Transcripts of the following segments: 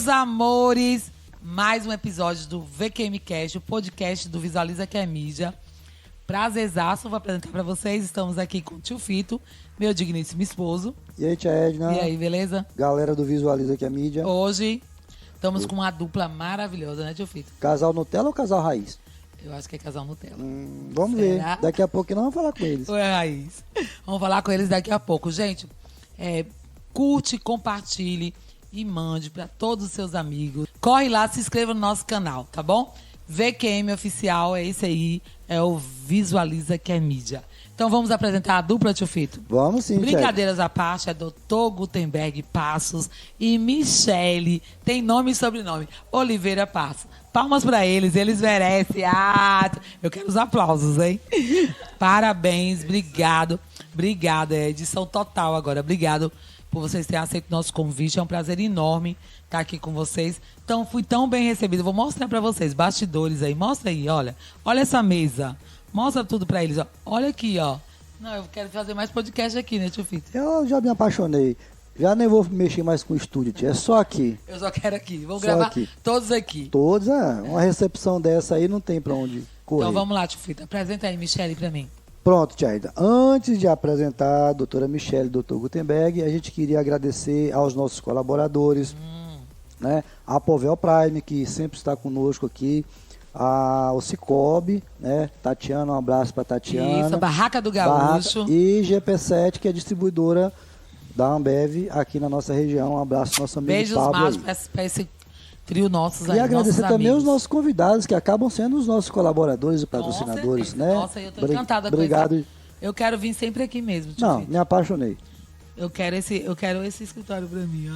Meus amores, mais um episódio do VQMcast, o podcast do Visualiza que é Mídia. Prazerzaço, vou apresentar pra vocês. Estamos aqui com o tio Fito, meu digníssimo esposo. E aí, tia Edna? E aí, beleza? Galera do Visualiza que é Mídia. Hoje estamos com uma dupla maravilhosa, né, tio Fito? Casal Nutella ou casal Raiz? Eu acho que é casal Nutella. Vamos Será? ver. Daqui a pouco nós vamos falar com eles. Ou é Raiz? Vamos falar com eles daqui a pouco. Gente, curte, compartilhe e mande para todos os seus amigos. Corre lá, se inscreva no nosso canal, tá bom? VQM Oficial, é esse aí, é o Visualiza que é Mídia. Então vamos apresentar a dupla, tio Fito? Vamos sim, Brincadeiras à parte, é Dr. Gutenberg Passos e Michele, tem nome e sobrenome, Oliveira Passos. Palmas para eles merecem. Eu quero os aplausos, hein? Parabéns, obrigado. Obrigada, é edição total agora. Obrigado por vocês terem aceito o nosso convite. É um prazer enorme estar aqui com vocês. Então, fui tão bem recebido. Vou mostrar para vocês, bastidores aí. Mostra aí, olha. Olha essa mesa. Mostra tudo para eles, ó. Olha aqui, ó. Não, eu quero fazer mais podcast aqui, né, tio Fito? Eu já me apaixonei. Já nem vou mexer mais com o estúdio, tia. É só aqui. Eu só quero aqui. Vamos Só gravar aqui. todos aqui. Todos, uma recepção dessa aí não tem pra onde correr. Então, vamos lá, tio Fito. Apresenta aí, Michele, para mim. Pronto, tia Edna. Antes de apresentar a doutora Michele e o doutor Gutenberg, a gente queria agradecer aos nossos colaboradores, né? A Povel Prime, que sempre está conosco aqui. O Cicobi, né? Tatiana, um abraço para Tatiana. Isso, a Barraca do Gaúcho. E GP7, que é distribuidora da Ambev aqui na nossa região. Um abraço ao nosso amigo Beijos Pablo mágicos para esse trio nossos aí. E agradecer também amigos. os nossos convidados, que acabam sendo os nossos colaboradores e patrocinadores, né? Nossa, eu tô encantada com Obrigado. isso. Eu quero vir sempre aqui mesmo, tio Não, Fito. me apaixonei. Eu quero esse escritório para mim.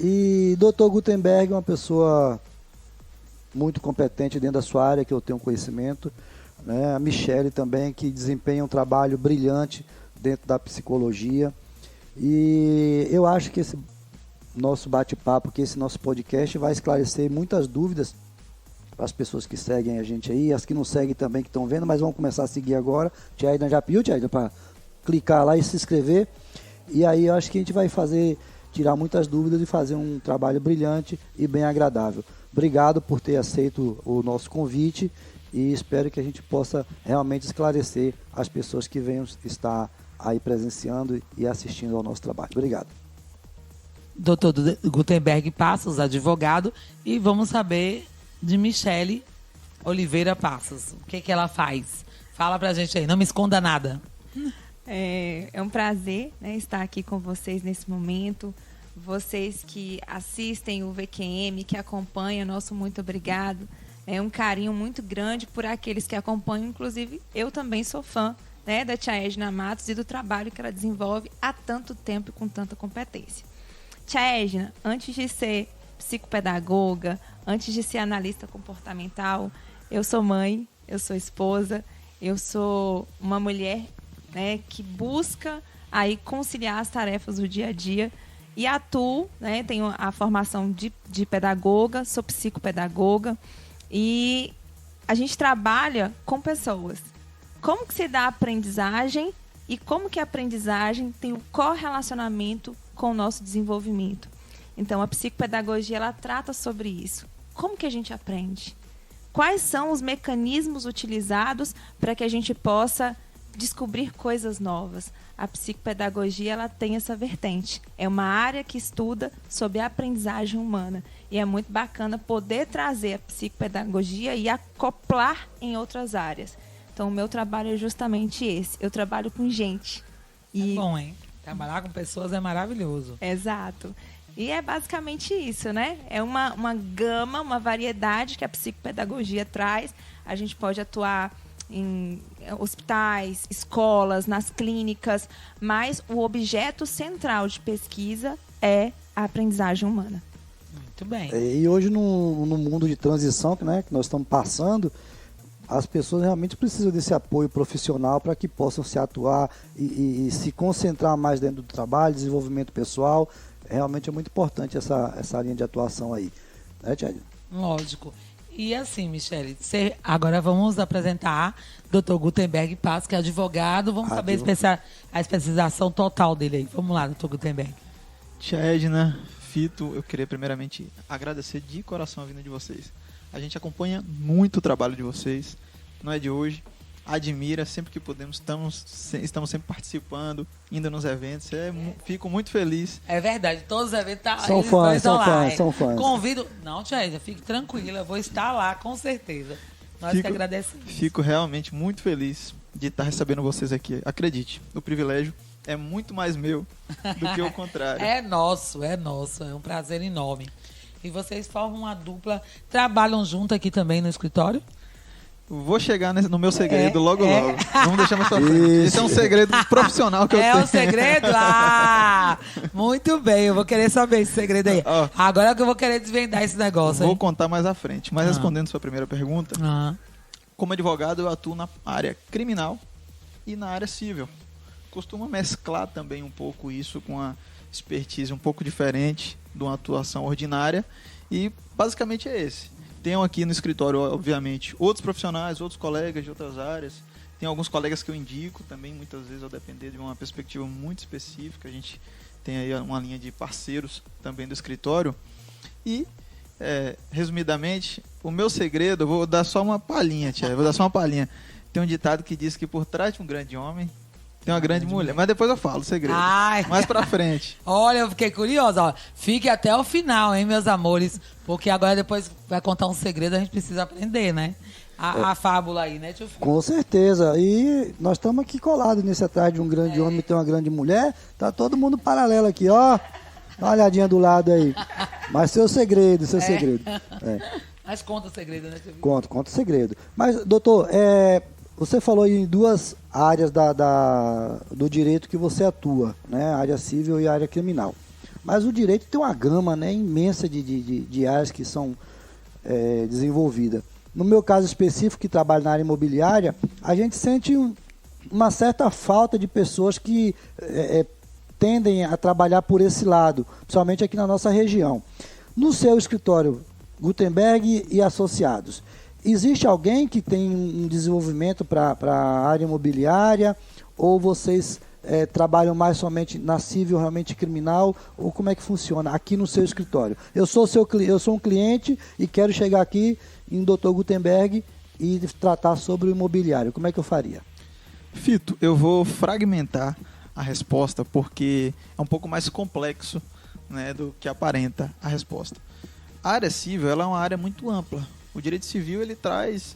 E Dr. Gutenberg é uma pessoa muito competente dentro da sua área, que eu tenho conhecimento, né? A Michele também, que desempenha um trabalho brilhante dentro da psicologia. E eu acho que esse nosso bate-papo, que esse nosso podcast vai esclarecer muitas dúvidas para as pessoas que seguem a gente aí, as que não seguem também, que estão vendo, mas vão começar a seguir agora. Tia Aida já pediu, tia Aida, para clicar lá e se inscrever. E aí eu acho que a gente vai tirar muitas dúvidas e fazer um trabalho brilhante e bem agradável. Obrigado por ter aceito o nosso convite e espero que a gente possa realmente esclarecer as pessoas que venham estar aí presenciando e assistindo ao nosso trabalho. Obrigado. Doutor Gutenberg Passos, advogado, e vamos saber de Michele Oliveira Passos. O que ela faz? Fala pra gente aí, não me esconda nada. É um prazer, né, estar aqui com vocês nesse momento. Vocês que assistem o VQM, que acompanham, nosso muito obrigado. É um carinho muito grande por aqueles que acompanham. Inclusive, eu também sou fã, né, da tia Edna Matos e do trabalho que ela desenvolve há tanto tempo e com tanta competência. Tia Edna, antes de ser psicopedagoga, antes de ser analista comportamental, eu sou mãe, eu sou esposa, eu sou uma mulher, né, que busca aí conciliar as tarefas do dia a dia e atuo, né, tenho a formação de pedagoga, sou psicopedagoga e a gente trabalha com pessoas. Como que se dá a aprendizagem e como que a aprendizagem tem um correlacionamento com o nosso desenvolvimento? Então, a psicopedagogia, ela trata sobre isso. Como que a gente aprende? Quais são os mecanismos utilizados para que a gente possa descobrir coisas novas? A psicopedagogia, ela tem essa vertente. É uma área que estuda sobre a aprendizagem humana. E é muito bacana poder trazer a psicopedagogia e acoplar em outras áreas. Então, o meu trabalho é justamente esse. Eu trabalho com gente. É bom, hein? Trabalhar com pessoas é maravilhoso. Exato. E é basicamente isso, né? É uma gama, uma variedade que a psicopedagogia traz. A gente pode atuar em hospitais, escolas, nas clínicas, mas o objeto central de pesquisa é a aprendizagem humana. Muito bem. E hoje, no mundo de transição, né, que nós estamos passando, as pessoas realmente precisam desse apoio profissional para que possam se atuar e se concentrar mais dentro do trabalho, desenvolvimento pessoal. Realmente é muito importante essa linha de atuação aí. Né, Tiago? Lógico. E assim, Michele, agora vamos apresentar Dr. Gutenberg Passos, que é advogado. Vamos saber a especialização total dele aí. Vamos lá, Dr. Gutenberg. Tia Edna, Fito, eu queria primeiramente agradecer de coração a vinda de vocês. A gente acompanha muito o trabalho de vocês, não é de hoje. Admira, sempre que podemos, estamos sempre participando, indo nos eventos. Fico muito feliz. É verdade, todos os eventos são fãs, são fãs. Convido. Não, Tia, fique tranquila, eu vou estar lá, com certeza. Nós que agradecemos. Fico realmente muito feliz de estar recebendo vocês aqui. Acredite, o privilégio é muito mais meu do que o contrário. É nosso, é um prazer enorme. E vocês formam uma dupla, trabalham junto aqui também no escritório? Vou chegar no meu segredo logo. Vamos deixar mais pra frente. Esse é um segredo profissional que eu tenho. É um segredo? Ah! Muito bem, eu vou querer saber esse segredo aí. Agora que eu vou querer desvendar esse negócio. Vou contar mais à frente. Mas respondendo sua primeira pergunta, como advogado eu atuo na área criminal e na área civil. Costumo mesclar também um pouco isso com a expertise um pouco diferente de uma atuação ordinária. E basicamente é esse. Tenho aqui no escritório, obviamente, outros profissionais, outros colegas de outras áreas. Tem alguns colegas que eu indico também, muitas vezes, ao depender de uma perspectiva muito específica. A gente tem aí uma linha de parceiros também do escritório. E, resumidamente, o meu segredo, eu vou dar só uma palhinha, tia. Tem um ditado que diz que por trás de um grande homem tem uma grande mulher. Mas depois eu falo o segredo. Mais pra frente. Olha, eu fiquei curiosa. Ó. Fique até o final, hein, meus amores. Porque agora depois vai contar um segredo, a gente precisa aprender, né? A fábula aí, né, tio Fito? Com certeza. E nós estamos aqui colados nesse atrás de um grande homem e tem uma grande mulher. Tá todo mundo paralelo aqui, ó. Dá uma olhadinha do lado aí. Mas seu segredo. Mas conta o segredo, né, tio Fito? Conta o segredo. Mas, doutor, você falou em duas áreas do direito que você atua, né? A área civil e a área criminal. Mas o direito tem uma gama, né, imensa de áreas que são desenvolvidas. No meu caso específico, que trabalho na área imobiliária, a gente sente uma certa falta de pessoas que tendem a trabalhar por esse lado, principalmente aqui na nossa região. No seu escritório, Gutenberg e Associados, existe alguém que tem um desenvolvimento para a área imobiliária ou vocês trabalham mais somente na civil, realmente criminal, ou como é que funciona aqui no seu escritório? Eu sou um cliente e quero chegar aqui em Dr. Gutenberg e tratar sobre o imobiliário. Como é que eu faria? Fito, eu vou fragmentar a resposta porque é um pouco mais complexo, né, do que aparenta a resposta. A área civil ela é uma área muito ampla. O direito civil ele traz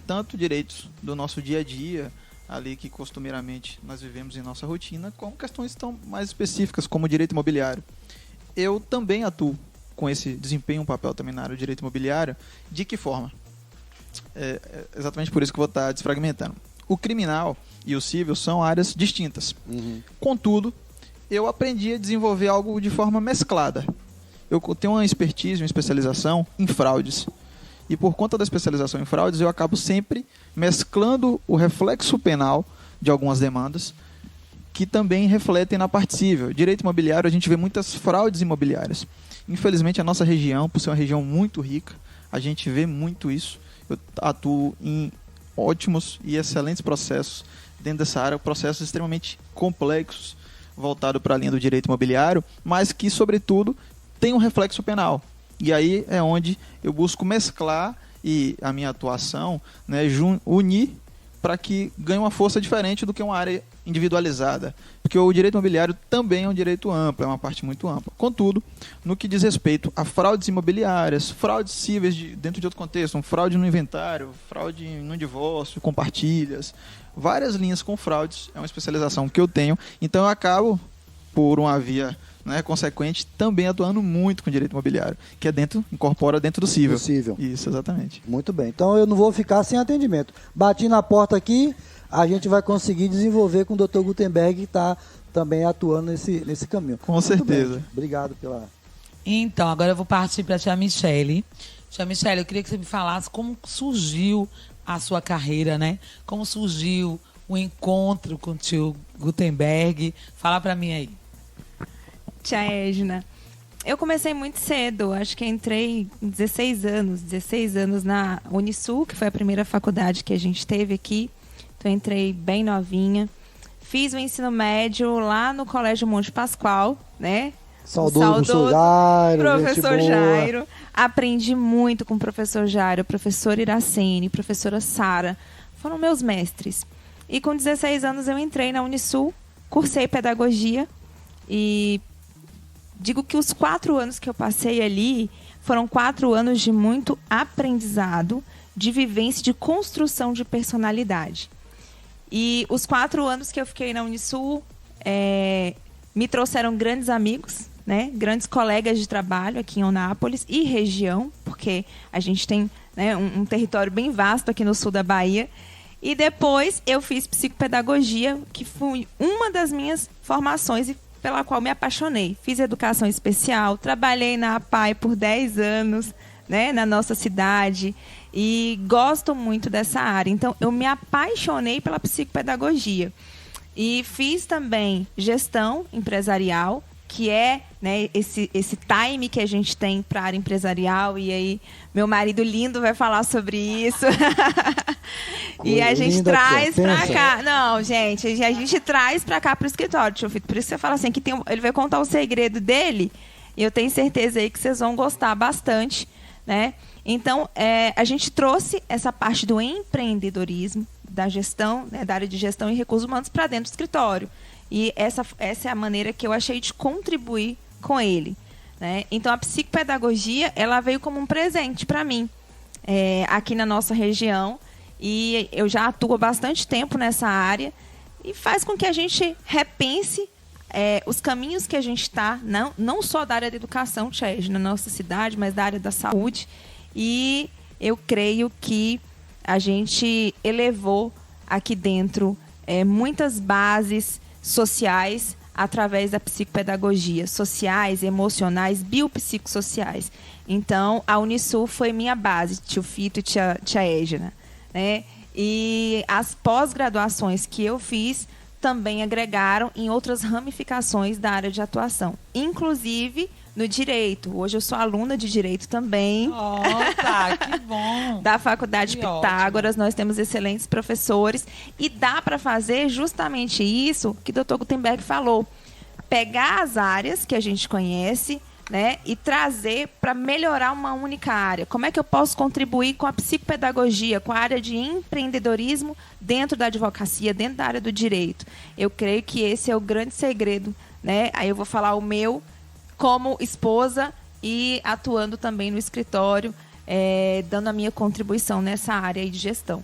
tanto direitos do nosso dia a dia, ali que costumeiramente nós vivemos em nossa rotina, como questões tão mais específicas, como o direito imobiliário. Eu também atuo com esse desempenho, um papel também na área do direito imobiliário. De que forma? Exatamente por isso que eu vou estar desfragmentando. O criminal e o civil são áreas distintas. Contudo, eu aprendi a desenvolver algo de forma mesclada. Eu tenho uma expertise, uma especialização em fraudes. E por conta da especialização em fraudes, eu acabo sempre mesclando o reflexo penal de algumas demandas que também refletem na parte civil. Direito imobiliário, a gente vê muitas fraudes imobiliárias. Infelizmente, a nossa região, por ser uma região muito rica, a gente vê muito isso. Eu atuo em ótimos e excelentes processos dentro dessa área, processos extremamente complexos, voltados para a linha do direito imobiliário, mas que, sobretudo, tem um reflexo penal. E aí é onde eu busco mesclar e a minha atuação, né, unir para que ganhe uma força diferente do que uma área individualizada. Porque o direito imobiliário também é um direito amplo, é uma parte muito ampla. Contudo, no que diz respeito a fraudes imobiliárias, fraudes cíveis dentro de outro contexto, fraude no inventário, fraude no divórcio, compartilhas, várias linhas com fraudes, é uma especialização que eu tenho. Então eu acabo, por uma via consequente, também atuando muito com direito imobiliário, que incorpora dentro do civil. Isso, exatamente. Muito bem. Então eu não vou ficar sem atendimento. Bati na porta aqui, a gente vai conseguir desenvolver com o Dr. Gutenberg, que está também atuando nesse caminho. Com certeza. Bem. Obrigado pela... Então, agora eu vou partir para a tia Michele. Tia Michele, eu queria que você me falasse como surgiu a sua carreira, né? Como surgiu o encontro com o tio Gutenberg. Fala para mim aí. Tia Edna, eu comecei muito cedo, acho que entrei com 16 anos na Unisul, que foi a primeira faculdade que a gente teve aqui. Então entrei bem novinha. Fiz o ensino médio lá no Colégio Monte Pascoal, né? Saudoso professor Jairo. Professor Jairo. Aprendi muito com o professor Jairo, professor Iracene, professora Sara. Foram meus mestres. E com 16 anos eu entrei na Unisul, cursei pedagogia e digo que os 4 anos que eu passei ali foram 4 anos de muito aprendizado, de vivência, de construção de personalidade. E os 4 anos que eu fiquei na Unisul me trouxeram grandes amigos, né? Grandes colegas de trabalho aqui em Eunápolis e região, porque a gente tem, né, um território bem vasto aqui no sul da Bahia. E depois eu fiz psicopedagogia, que foi uma das minhas formações e pela qual me apaixonei. Fiz educação especial, trabalhei na APAE por 10 anos, né, na nossa cidade, e gosto muito dessa área. Então, eu me apaixonei pela psicopedagogia. E fiz também gestão empresarial, que é, né, esse time que a gente tem para a área empresarial. E aí, meu marido lindo vai falar sobre isso. E a gente traz para cá. Não, gente, a gente traz para cá para o escritório, tio Fito. Por isso que você fala assim, que ele vai contar o segredo dele. E eu tenho certeza aí que vocês vão gostar bastante, né? Então, a gente trouxe essa parte do empreendedorismo, da gestão, né, da área de gestão e recursos humanos para dentro do escritório. E essa é a maneira que eu achei de contribuir com ele, né? Então, a psicopedagogia, ela veio como um presente para mim, aqui na nossa região. E eu já atuo há bastante tempo nessa área e faz com que a gente repense os caminhos que a gente está, não só da área da educação, Tchej, na nossa cidade, mas da área da saúde. E eu creio que a gente elevou aqui dentro muitas bases sociais através da psicopedagogia, sociais, emocionais, biopsicossociais. Então, a Unisul foi minha base, tio Fito e tia Égina, né? E as pós-graduações que eu fiz também agregaram em outras ramificações da área de atuação, inclusive no direito. Hoje eu sou aluna de direito também. Nossa, que bom! Da Faculdade que Pitágoras, ótimo. Nós temos excelentes professores e dá para fazer justamente isso que o Dr. Gutenberg falou. Pegar as áreas que a gente conhece, né, e trazer para melhorar uma única área. Como é que eu posso contribuir com a psicopedagogia, com a área de empreendedorismo dentro da advocacia, dentro da área do direito? Eu creio que esse é o grande segredo, né? Aí eu vou falar o meu como esposa e atuando também no escritório, dando a minha contribuição nessa área aí de gestão.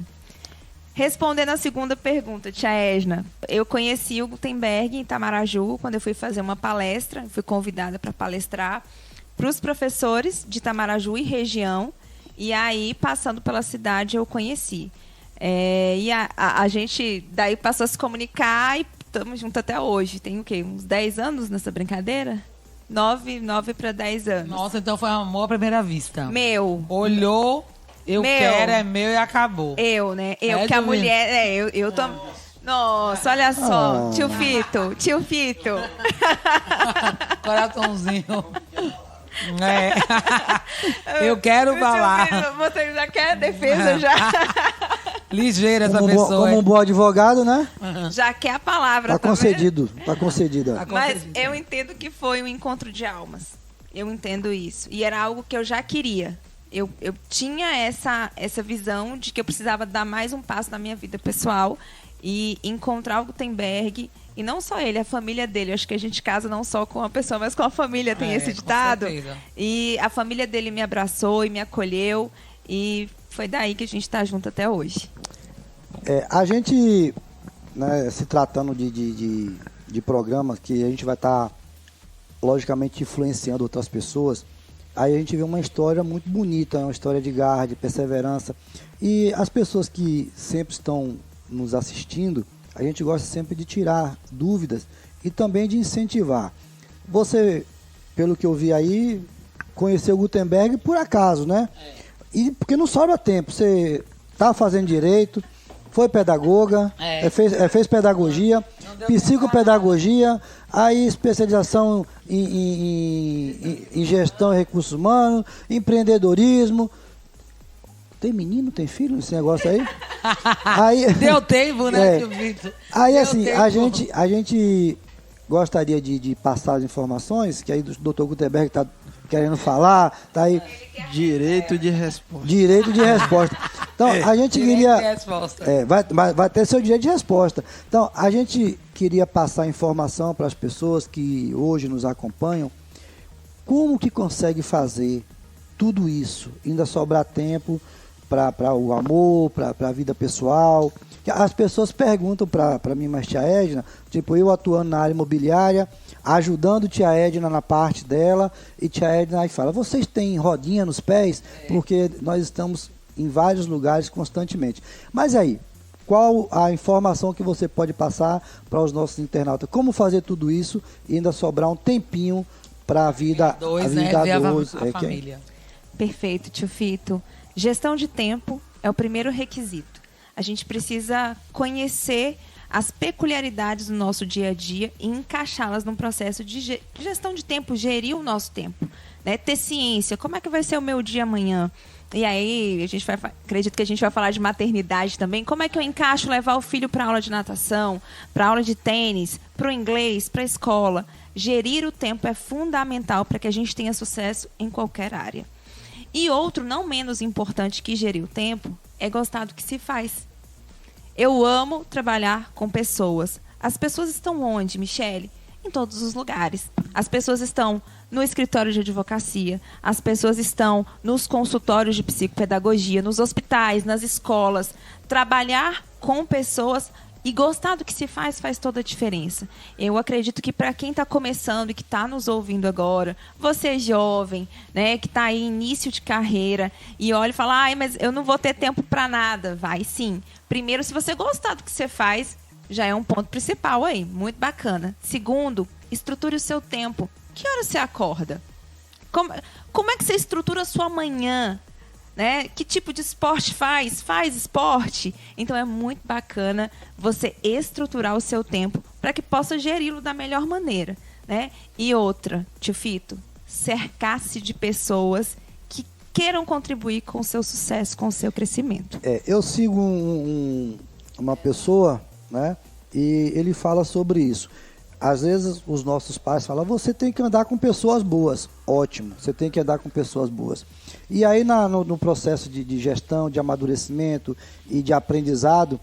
Respondendo a segunda pergunta, tia Égina, eu conheci o Gutenberg em Itamaraju quando eu fui fazer uma palestra, fui convidada para palestrar para os professores de Itamaraju e região, e aí, passando pela cidade, eu conheci. E a gente daí passou a se comunicar e estamos juntos até hoje. Tem o quê? Uns 10 anos nessa brincadeira? 9 para 10 anos. Nossa, então foi um amor à primeira vista. Meu. Olhou... quero, é meu e acabou. Né? Que a mulher... eu tô... Nossa, olha só. Tio Fito. Coraçãozinho. Eu quero falar. Você já quer defesa, já. Ligeira essa pessoa. Como um bom advogado, né? Já quer a palavra. Tá concedido. Tá concedida. Mas eu entendo que foi um encontro de almas. Eu entendo isso. E era algo que eu já queria. Eu tinha essa visão de que eu precisava dar mais um passo na minha vida pessoal e encontrar o Gutenberg, e não só ele, a família dele. Eu acho que a gente casa não só com uma pessoa, mas com a família, tem esse ditado. E a família dele me abraçou e me acolheu, e foi daí que a gente está junto até hoje. A gente, né, se tratando de programas que a gente vai estar, logicamente, influenciando outras pessoas, aí a gente vê uma história muito bonita, uma história de garra, de perseverança. E as pessoas que sempre estão nos assistindo, a gente gosta sempre de tirar dúvidas e também de incentivar. Você, pelo que eu vi aí, conheceu o Gutenberg por acaso, né? E porque não sobra tempo. Você está fazendo direito, foi pedagoga, fez pedagogia, psicopedagogia, aí especialização em gestão e recursos humanos, empreendedorismo. Tem menino, tem filho nesse negócio aí? Deu tempo, né? Aí assim, a gente gostaria de passar as informações, que aí o Dr. Gutenberg está querendo falar, tá aí. Direito de resposta. Direito de resposta. Então, a gente queria... Resposta. Vai ter seu direito de resposta. Então, a gente queria passar informação para as pessoas que hoje nos acompanham, como que consegue fazer tudo isso, ainda sobrar tempo para o amor, para a vida pessoal. As pessoas perguntam para mim, mas tia Edna, tipo, eu atuando na área imobiliária, ajudando tia Edna na parte dela, e tia Edna aí fala, vocês têm rodinha nos pés? Porque nós estamos em vários lugares constantemente. Mas aí, qual a informação que você pode passar para os nossos internautas? Como fazer tudo isso e ainda sobrar um tempinho para a vida Dois, a né? vida Ver a dois, a família. Perfeito, tio Fito. Gestão de tempo é o primeiro requisito. A gente precisa conhecer as peculiaridades do nosso dia a dia e encaixá-las num processo de gestão de tempo, gerir o nosso tempo, né? Ter ciência, como é que vai ser o meu dia amanhã? E aí, acredito que a gente vai falar de maternidade também. Como é que eu encaixo levar o filho para aula de natação, para aula de tênis, para o inglês, para a escola? Gerir o tempo é fundamental para que a gente tenha sucesso em qualquer área. E outro, não menos importante que gerir o tempo, é gostar do que se faz. Eu amo trabalhar com pessoas. As pessoas estão onde, Michele? Em todos os lugares. As pessoas estão no escritório de advocacia, as pessoas estão nos consultórios de psicopedagogia, nos hospitais, nas escolas. Trabalhar com pessoas e gostar do que se faz toda a diferença. Eu acredito que para quem está começando e que está nos ouvindo agora, você é jovem, né, que está aí início de carreira e olha e fala, ai, mas eu não vou ter tempo para nada. Vai sim. Primeiro, se você gostar do que você faz, já é um ponto principal aí, muito bacana. Segundo, estruture o seu tempo. Que hora você acorda? Como é que você estrutura a sua manhã? Né? Que tipo de esporte faz? Faz esporte? Então é muito bacana você estruturar o seu tempo para que possa geri-lo da melhor maneira, né? E outra, tio Fito, cercar-se de pessoas que queiram contribuir com o seu sucesso, com o seu crescimento. Eu sigo uma pessoa, né? E ele fala sobre isso. Às vezes os nossos pais falam, você tem que andar com pessoas boas. Ótimo, você tem que andar com pessoas boas. E aí no processo de gestão, de amadurecimento e de aprendizado,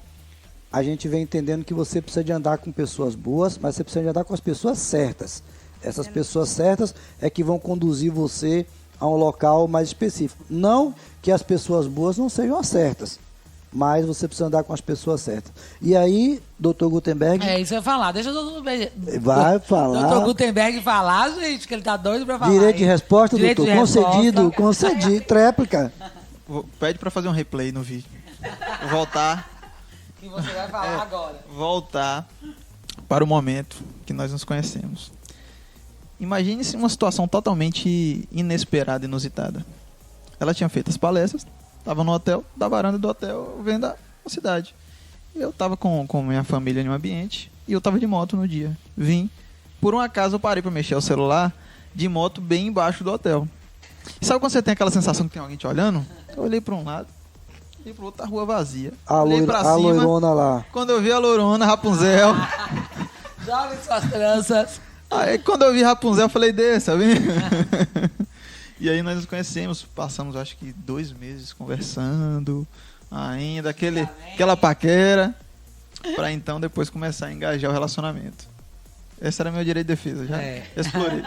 a gente vem entendendo que você precisa de andar com pessoas boas, mas você precisa de andar com as pessoas certas. Essas pessoas certas é que vão conduzir você a um local mais específico. Não que as pessoas boas não sejam as certas, mas você precisa andar com as pessoas certas. E aí, Dr. Gutenberg... isso eu ia falar. Deixa o Dr. Gutenberg... Vai falar. Dr. Gutenberg falar, gente, que ele tá doido pra falar. Direito de resposta, Direito doutor. de resposta. Concedido. Tréplica. Pede para fazer um replay no vídeo. Vou voltar. Que você vai falar agora. Voltar para o momento que nós nos conhecemos. Imagine-se uma situação totalmente inesperada, inusitada. Ela tinha feito as palestras, estava no hotel, da varanda do hotel, vendo a cidade. Eu estava com minha família em um ambiente e eu estava de moto no dia. Vim. Por um acaso eu parei para mexer o celular de moto bem embaixo do hotel. E sabe quando você tem aquela sensação que tem alguém te olhando? Eu olhei para um lado, olhei para o outro, a rua vazia. Olhei para cima. A loirona lá. Quando eu vi a loirona, Rapunzel. Jogue suas tranças. Aí quando eu vi Rapunzel, eu falei, desça, vem. E aí nós nos conhecemos, passamos acho que 2 meses conversando, ainda aquela paquera, para então depois começar a engajar o relacionamento. Esse era meu direito de defesa, já explorei.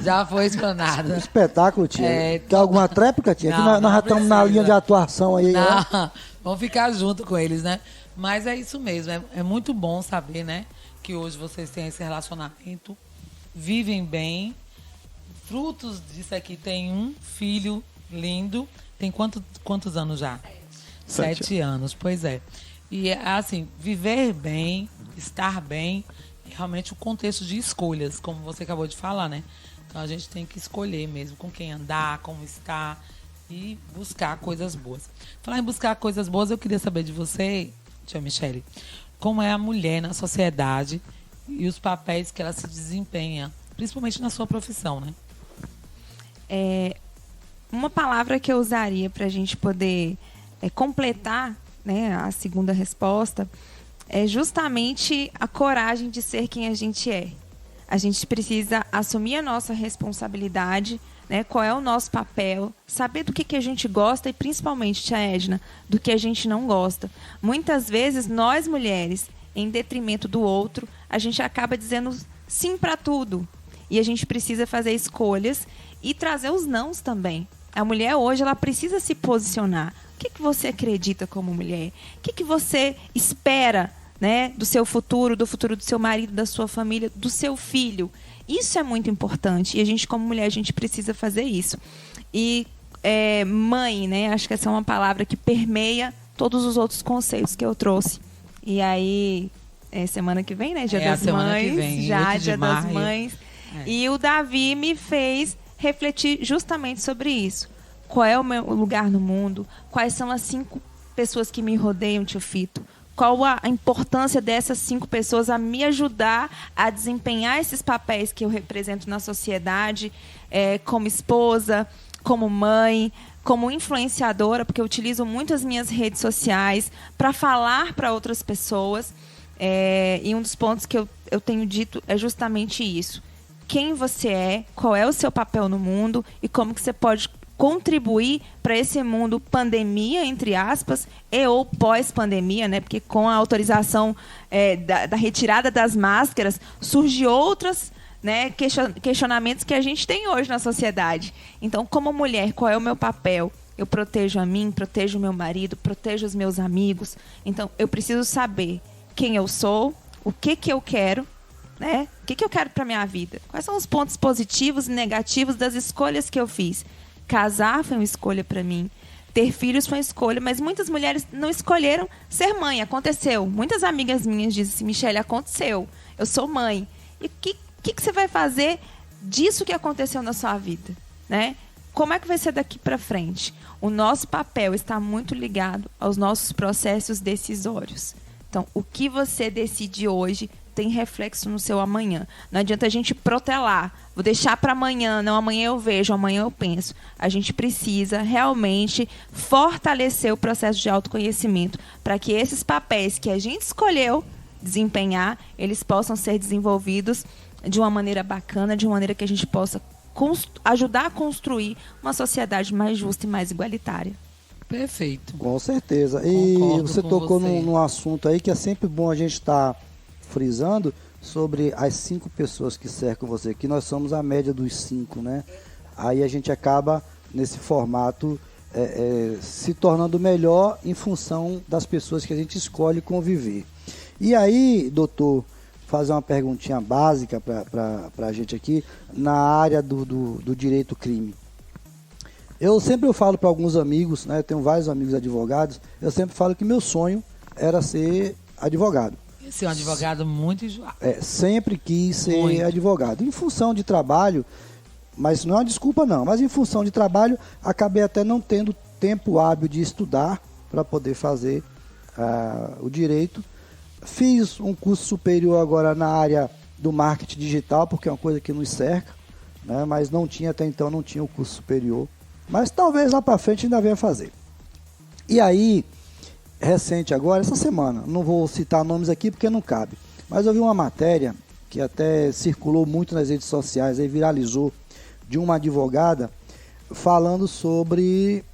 Já foi explanado. Espetáculo, tia. Tem alguma tréplica, tia? Não, Nós já estamos na linha de atuação aí. Não, vamos ficar junto com eles, né? Mas é isso mesmo, é muito bom saber, né? Que hoje vocês têm esse relacionamento, vivem bem. Frutos disso aqui, tem um filho lindo. Tem quantos anos já? 7 anos, pois é. E assim, viver bem, estar bem, é realmente o contexto de escolhas, como você acabou de falar, né? Então a gente tem que escolher mesmo com quem andar, como estar e buscar coisas boas. Falar em buscar coisas boas, eu queria saber de você, tia Michele, como é a mulher na sociedade e os papéis que ela se desempenha, principalmente na sua profissão, né? Uma palavra que eu usaria para a gente poder completar, né, a segunda resposta é justamente a coragem de ser quem a gente é. A gente precisa assumir a nossa responsabilidade, né? Qual é o nosso papel, saber do que a gente gosta e, principalmente, tia Edna, do que a gente não gosta. Muitas vezes, nós mulheres, em detrimento do outro, a gente acaba dizendo sim para tudo. E a gente precisa fazer escolhas e trazer os nãos também. A mulher hoje, ela precisa se posicionar. O que você acredita como mulher? O que você espera, né, do seu futuro, do futuro do seu marido, da sua família, do seu filho? Isso é muito importante. E a gente, como mulher, a gente precisa fazer isso. E mãe, né? Acho que essa é uma palavra que permeia todos os outros conceitos que eu trouxe. E aí, semana que vem, né? Dia das Mães. Vem, já, Dia das Mães. E o Davi me fez refletir justamente sobre isso. Qual é o meu lugar no mundo? Quais são as 5 pessoas que me rodeiam, tio Fito? Qual a importância dessas 5 pessoas a me ajudar a desempenhar esses papéis que eu represento na sociedade, como esposa, como mãe, como influenciadora, porque eu utilizo muito as minhas redes sociais para falar para outras pessoas. E um dos pontos que eu tenho dito é justamente isso. Quem você é, qual é o seu papel no mundo e como que você pode contribuir para esse mundo pandemia, entre aspas, e ou pós-pandemia, né? Porque com a autorização da retirada das máscaras, surgem outros, né, questionamentos que a gente tem hoje na sociedade. Então, como mulher, qual é o meu papel? Eu protejo a mim, protejo o meu marido, protejo os meus amigos. Então, eu preciso saber quem eu sou, o que eu quero, né? O que eu quero para a minha vida? Quais são os pontos positivos e negativos das escolhas que eu fiz? Casar foi uma escolha para mim. Ter filhos foi uma escolha, mas muitas mulheres não escolheram ser mãe. Aconteceu. Muitas amigas minhas dizem assim, Michele, aconteceu. Eu sou mãe. E o que você vai fazer disso que aconteceu na sua vida? Né? Como é que vai ser daqui para frente? O nosso papel está muito ligado aos nossos processos decisórios. Então, o que você decide hoje tem reflexo no seu amanhã. Não adianta a gente protelar. Vou deixar para amanhã. Não, amanhã eu vejo, amanhã eu penso. A gente precisa realmente fortalecer o processo de autoconhecimento para que esses papéis que a gente escolheu desempenhar, eles possam ser desenvolvidos de uma maneira bacana, de uma maneira que a gente possa ajudar a construir uma sociedade mais justa e mais igualitária. Perfeito. Com certeza. E você tocou num assunto aí que é sempre bom a gente estar frisando sobre as 5 pessoas que cercam você, que nós somos a média dos 5, né? Aí a gente acaba, nesse formato, se tornando melhor em função das pessoas que a gente escolhe conviver. E aí, doutor, fazer uma perguntinha básica para a gente aqui, na área do direito crime. Eu sempre falo para alguns amigos, né? Eu tenho vários amigos advogados, eu sempre falo que meu sonho era ser advogado. Ser um advogado muito enjoado. Sempre quis ser advogado. Em função de trabalho, mas não é uma desculpa não, mas em função de trabalho, acabei até não tendo tempo hábil de estudar para poder fazer o direito. Fiz um curso superior agora na área do marketing digital, porque é uma coisa que nos cerca, né? Mas não tinha até então, não tinha o curso superior. Mas talvez lá para frente ainda venha fazer. E aí, recente agora, essa semana, não vou citar nomes aqui porque não cabe, mas eu vi uma matéria que até circulou muito nas redes sociais, aí viralizou, de uma advogada falando sobre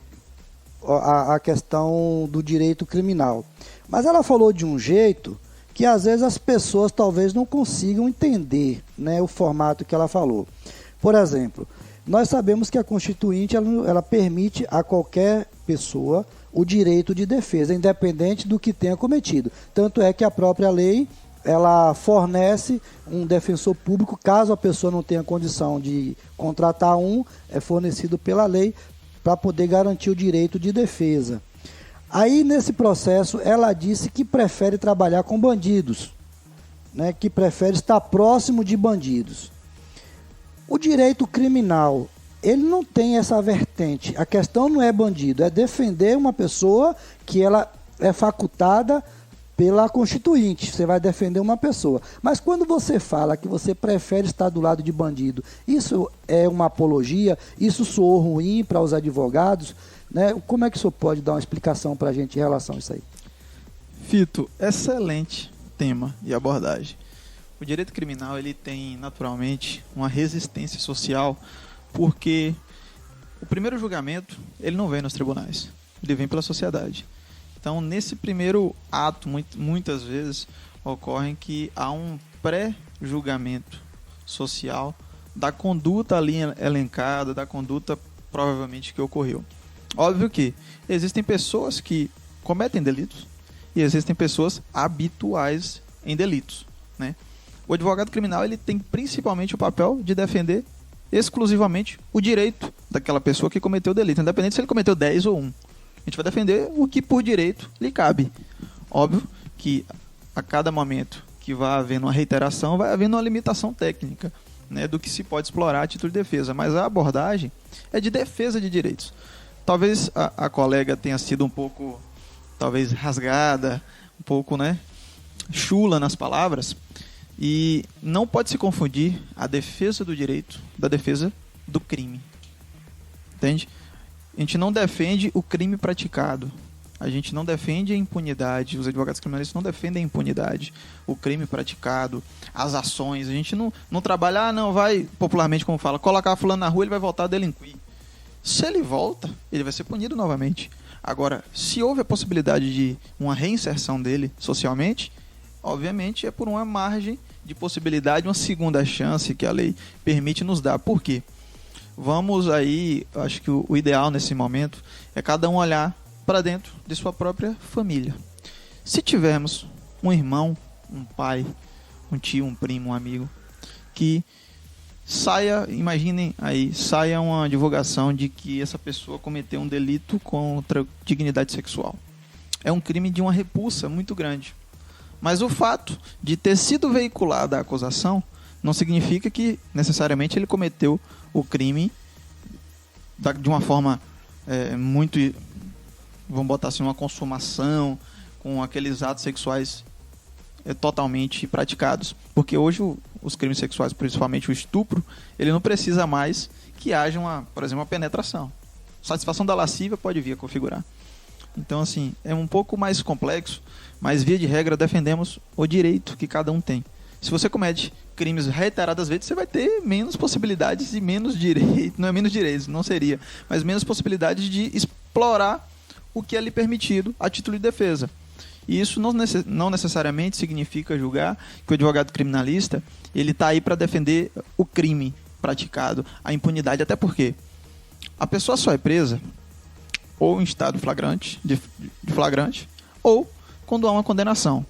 a questão do direito criminal. Mas ela falou de um jeito que às vezes as pessoas talvez não consigam entender, né, o formato que ela falou. Por exemplo, nós sabemos que a Constituinte ela permite a qualquer pessoa o direito de defesa, independente do que tenha cometido. Tanto é que a própria lei, ela fornece um defensor público, caso a pessoa não tenha condição de contratar é fornecido pela lei para poder garantir o direito de defesa. Aí, nesse processo, ela disse que prefere trabalhar com bandidos, né, que prefere estar próximo de bandidos. O direito criminal, ele não tem essa vertente. A questão não é bandido, é defender uma pessoa que ela é facultada pela Constituinte. Você vai defender uma pessoa. Mas quando você fala que você prefere estar do lado de bandido, isso é uma apologia? Isso soou ruim para os advogados? Né? Como é que o senhor pode dar uma explicação para a gente em relação a isso aí? Fito, excelente tema e abordagem. O direito criminal ele tem naturalmente uma resistência social, porque o primeiro julgamento ele não vem nos tribunais, ele vem pela sociedade. Então, nesse primeiro ato, muitas vezes ocorre que há um pré-julgamento social da conduta ali elencada, da conduta provavelmente que ocorreu. Óbvio que existem pessoas que cometem delitos e existem pessoas habituais em delitos, né? O advogado criminal ele tem principalmente o papel de defender exclusivamente o direito daquela pessoa que cometeu o delito, independente se ele cometeu 10 ou 1. A gente vai defender o que por direito lhe cabe. Óbvio que a cada momento que vai havendo uma reiteração, vai havendo uma limitação técnica, né, do que se pode explorar a título de defesa, mas a abordagem é de defesa de direitos. Talvez a colega tenha sido um pouco, talvez, rasgada, um pouco, né, chula nas palavras, e não pode se confundir a defesa do direito da defesa do crime. Entende? A gente não defende o crime praticado. A gente não defende a impunidade. Os advogados criminalistas não defendem a impunidade, o crime praticado, as ações. A gente não trabalha, não vai, popularmente como fala, colocar fulano na rua, ele vai voltar a delinquir. Se ele volta, ele vai ser punido novamente. Agora, se houve a possibilidade de uma reinserção dele socialmente, obviamente é por uma margem de possibilidade, uma segunda chance que a lei permite nos dar. Por quê? Vamos aí, acho que o ideal nesse momento é cada um olhar para dentro de sua própria família. Se tivermos um irmão, um pai, um tio, um primo, um amigo, que saia, imaginem aí, saia uma divulgação de que essa pessoa cometeu um delito contra a dignidade sexual. É um crime de uma repulsa muito grande. Mas o fato de ter sido veiculada a acusação não significa que necessariamente ele cometeu o crime de uma forma muito, vamos botar assim, uma consumação, com aqueles atos sexuais totalmente praticados. Porque hoje os crimes sexuais, principalmente o estupro, ele não precisa mais que haja, por exemplo, uma penetração. Satisfação da lascívia pode vir a configurar. Então, assim, é um pouco mais complexo, mas, via de regra, defendemos o direito que cada um tem. Se você comete crimes reiteradas vezes, você vai ter menos possibilidades e menos direitos, não é menos direitos, não seria, mas menos possibilidades de explorar o que é lhe permitido a título de defesa. E isso não necessariamente significa julgar que o advogado criminalista ele está aí para defender o crime praticado, a impunidade, até porque a pessoa só é presa ou em estado flagrante, de flagrante, ou quando há uma condenação.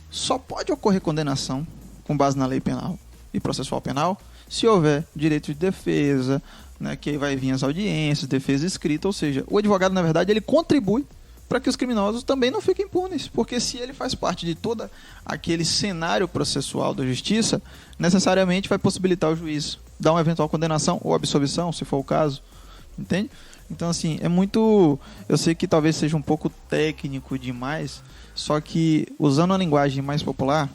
Só pode ocorrer condenação com base na lei penal e processual penal se houver direito de defesa, né, que aí vai vir as audiências, defesa escrita, ou seja, o advogado, na verdade, ele contribui para que os criminosos também não fiquem impunes, porque se ele faz parte de todo aquele cenário processual da justiça, necessariamente vai possibilitar o juiz dar uma eventual condenação ou absolvição, se for o caso, entende? Então, assim, é muito... Eu sei que talvez seja um pouco técnico demais, só que, usando a linguagem mais popular,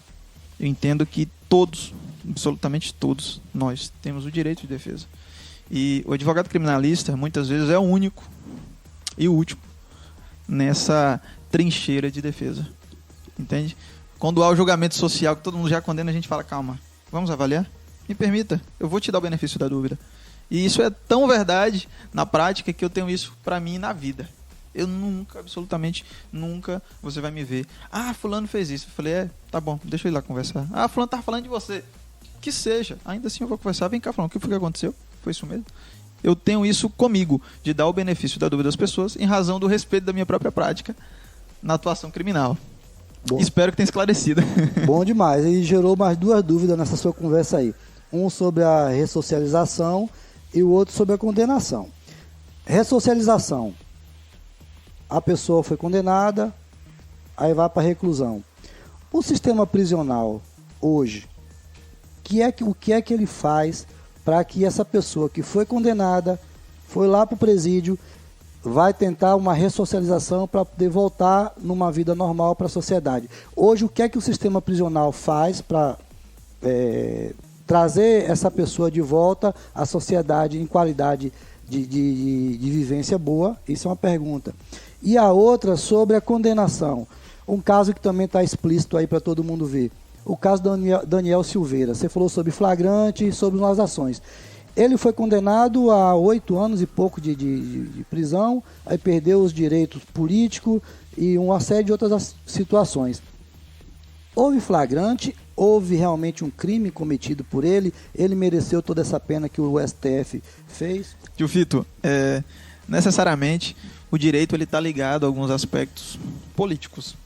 eu entendo que todos, absolutamente todos, nós temos o direito de defesa. E o advogado criminalista, muitas vezes, é o único e o último nessa trincheira de defesa. Entende? Quando há o julgamento social, que todo mundo já condena, a gente fala, calma, vamos avaliar? Me permita, eu vou te dar o benefício da dúvida. E isso é tão verdade na prática que eu tenho isso pra mim na vida. Eu nunca, absolutamente nunca, você vai me ver. Ah, fulano fez isso. Eu falei, tá bom, deixa eu ir lá conversar. Ah, fulano tá falando de você. Que seja, ainda assim eu vou conversar. Vem cá, fulano, o que foi que aconteceu? Foi isso mesmo? Eu tenho isso comigo, de dar o benefício da dúvida às pessoas em razão do respeito da minha própria prática na atuação criminal. Bom. Espero que tenha esclarecido. Bom demais. E gerou mais duas dúvidas nessa sua conversa aí. Um sobre a ressocialização e o outro sobre a condenação. Ressocialização. A pessoa foi condenada, aí vai para a reclusão. O sistema prisional, hoje, o que é que ele faz para que essa pessoa que foi condenada, foi lá para o presídio, vai tentar uma ressocialização para poder voltar numa vida normal para a sociedade? Hoje, o que é que o sistema prisional faz para trazer essa pessoa de volta à sociedade em qualidade de vivência boa? Isso é uma pergunta. E a outra sobre a condenação. Um caso que também está explícito aí para todo mundo ver. o caso do Daniel Silveira. Você falou sobre flagrante, sobre umas ações. Ele foi condenado a 8 anos e pouco de prisão, aí perdeu os direitos políticos e uma série de outras situações. Houve flagrante, houve realmente um crime cometido por ele, ele mereceu toda essa pena que o STF fez? Tio Fito, necessariamente o direito está ligado a alguns aspectos políticos.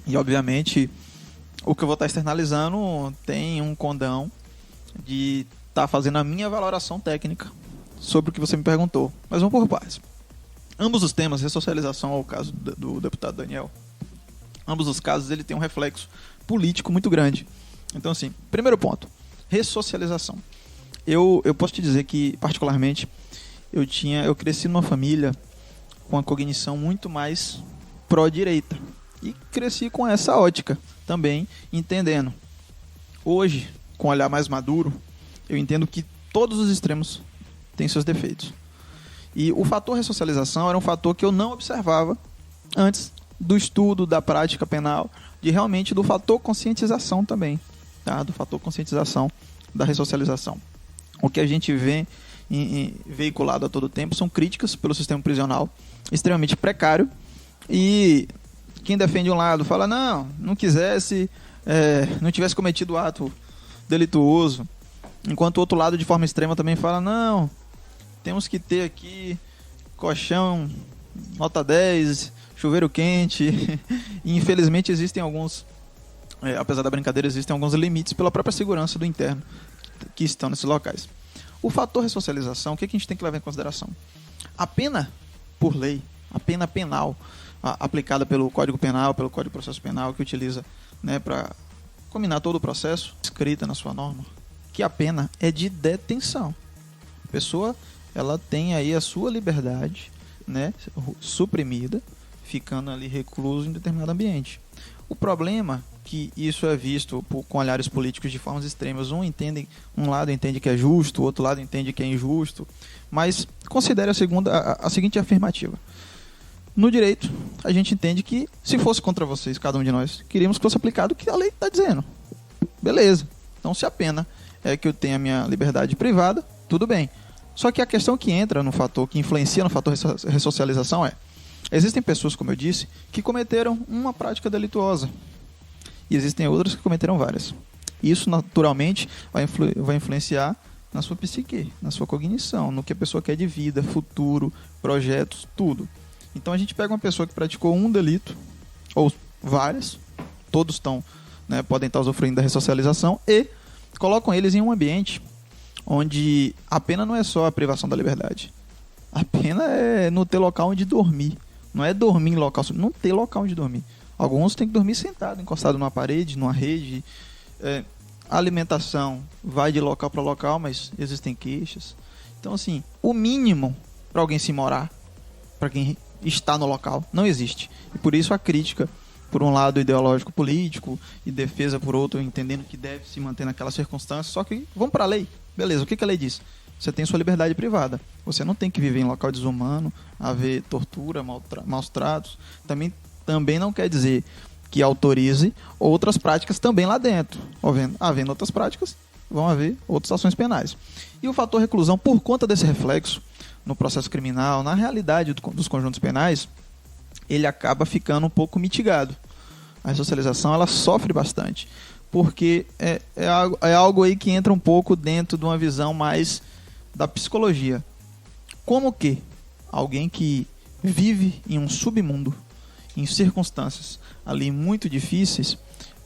E, obviamente, o que eu vou estar externalizando tem um condão de estar fazendo a minha valoração técnica sobre o que você me perguntou. Mas vamos por partes. Ambos os temas, ressocialização ao caso do deputado Daniel, ambos os casos ele tem um reflexo político muito grande. Então, assim, primeiro ponto, ressocialização. Eu posso te dizer que, particularmente, eu cresci numa família com a cognição muito mais pró-direita. E cresci com essa ótica também, entendendo. Hoje, com um olhar mais maduro, eu entendo que todos os extremos têm seus defeitos. E o fator ressocialização era um fator que eu não observava antes do estudo, da prática penal, de realmente do fator conscientização também, tá? Do fator conscientização da ressocialização. O que a gente vê veiculado a todo tempo são críticas pelo sistema prisional extremamente precário, e quem defende um lado fala, não quisesse, não tivesse cometido o ato delituoso, enquanto o outro lado de forma extrema também fala, não, temos que ter aqui colchão nota 10, chuveiro quente, e infelizmente existem alguns, apesar da brincadeira, existem alguns limites pela própria segurança do interno que estão nesses locais. O fator ressocialização, o que a gente tem que levar em consideração? A pena por lei, a pena penal aplicada pelo Código Penal, pelo Código de Processo Penal, que utiliza, né, para combinar todo o processo, escrita na sua norma, que a pena é de detenção. A pessoa, ela tem aí a sua liberdade, né, suprimida, ficando ali recluso em determinado ambiente. O problema que isso é visto com olhares políticos de formas extremas. Um lado entende que é justo, o outro lado entende que é injusto, mas considere a seguinte afirmativa. No direito, a gente entende que se fosse contra vocês, cada um de nós, queríamos que fosse aplicado o que a lei está dizendo. Beleza. Então, se a pena é que eu tenha a minha liberdade privada, tudo bem. Só que a questão que entra no fator, que influencia no fator ressocialização existem pessoas, como eu disse, que cometeram uma prática delituosa. E existem outras que cometeram várias. Isso, naturalmente, vai influenciar na sua psique, na sua cognição, no que a pessoa quer de vida, futuro, projetos, tudo. Então a gente pega uma pessoa que praticou um delito, ou várias, todos podem estar usufruindo da ressocialização, e colocam eles em um ambiente onde a pena não é só a privação da liberdade. A pena é não ter local onde dormir. Não é dormir em local, não ter local onde dormir. Alguns têm que dormir sentado, encostado numa parede, numa rede. Alimentação vai de local para local, mas existem queixas. Então, assim, o mínimo para alguém se morar, para quem está no local, não existe. E por isso a crítica, por um lado ideológico político, e defesa por outro, entendendo que deve se manter naquela circunstância. Só que vamos para a lei. Beleza, o que a lei diz? Você tem sua liberdade privada. Você não tem que viver em local desumano, haver tortura, maus tratos. Também não quer dizer que autorize outras práticas também lá dentro. Havendo outras práticas, vão haver outras ações penais. E o fator reclusão, por conta desse reflexo no processo criminal, na realidade dos conjuntos penais, ele acaba ficando um pouco mitigado. A ressocialização, ela sofre bastante, porque é algo aí que entra um pouco dentro de uma visão mais da psicologia. Como que alguém que vive em um submundo, em circunstâncias ali muito difíceis,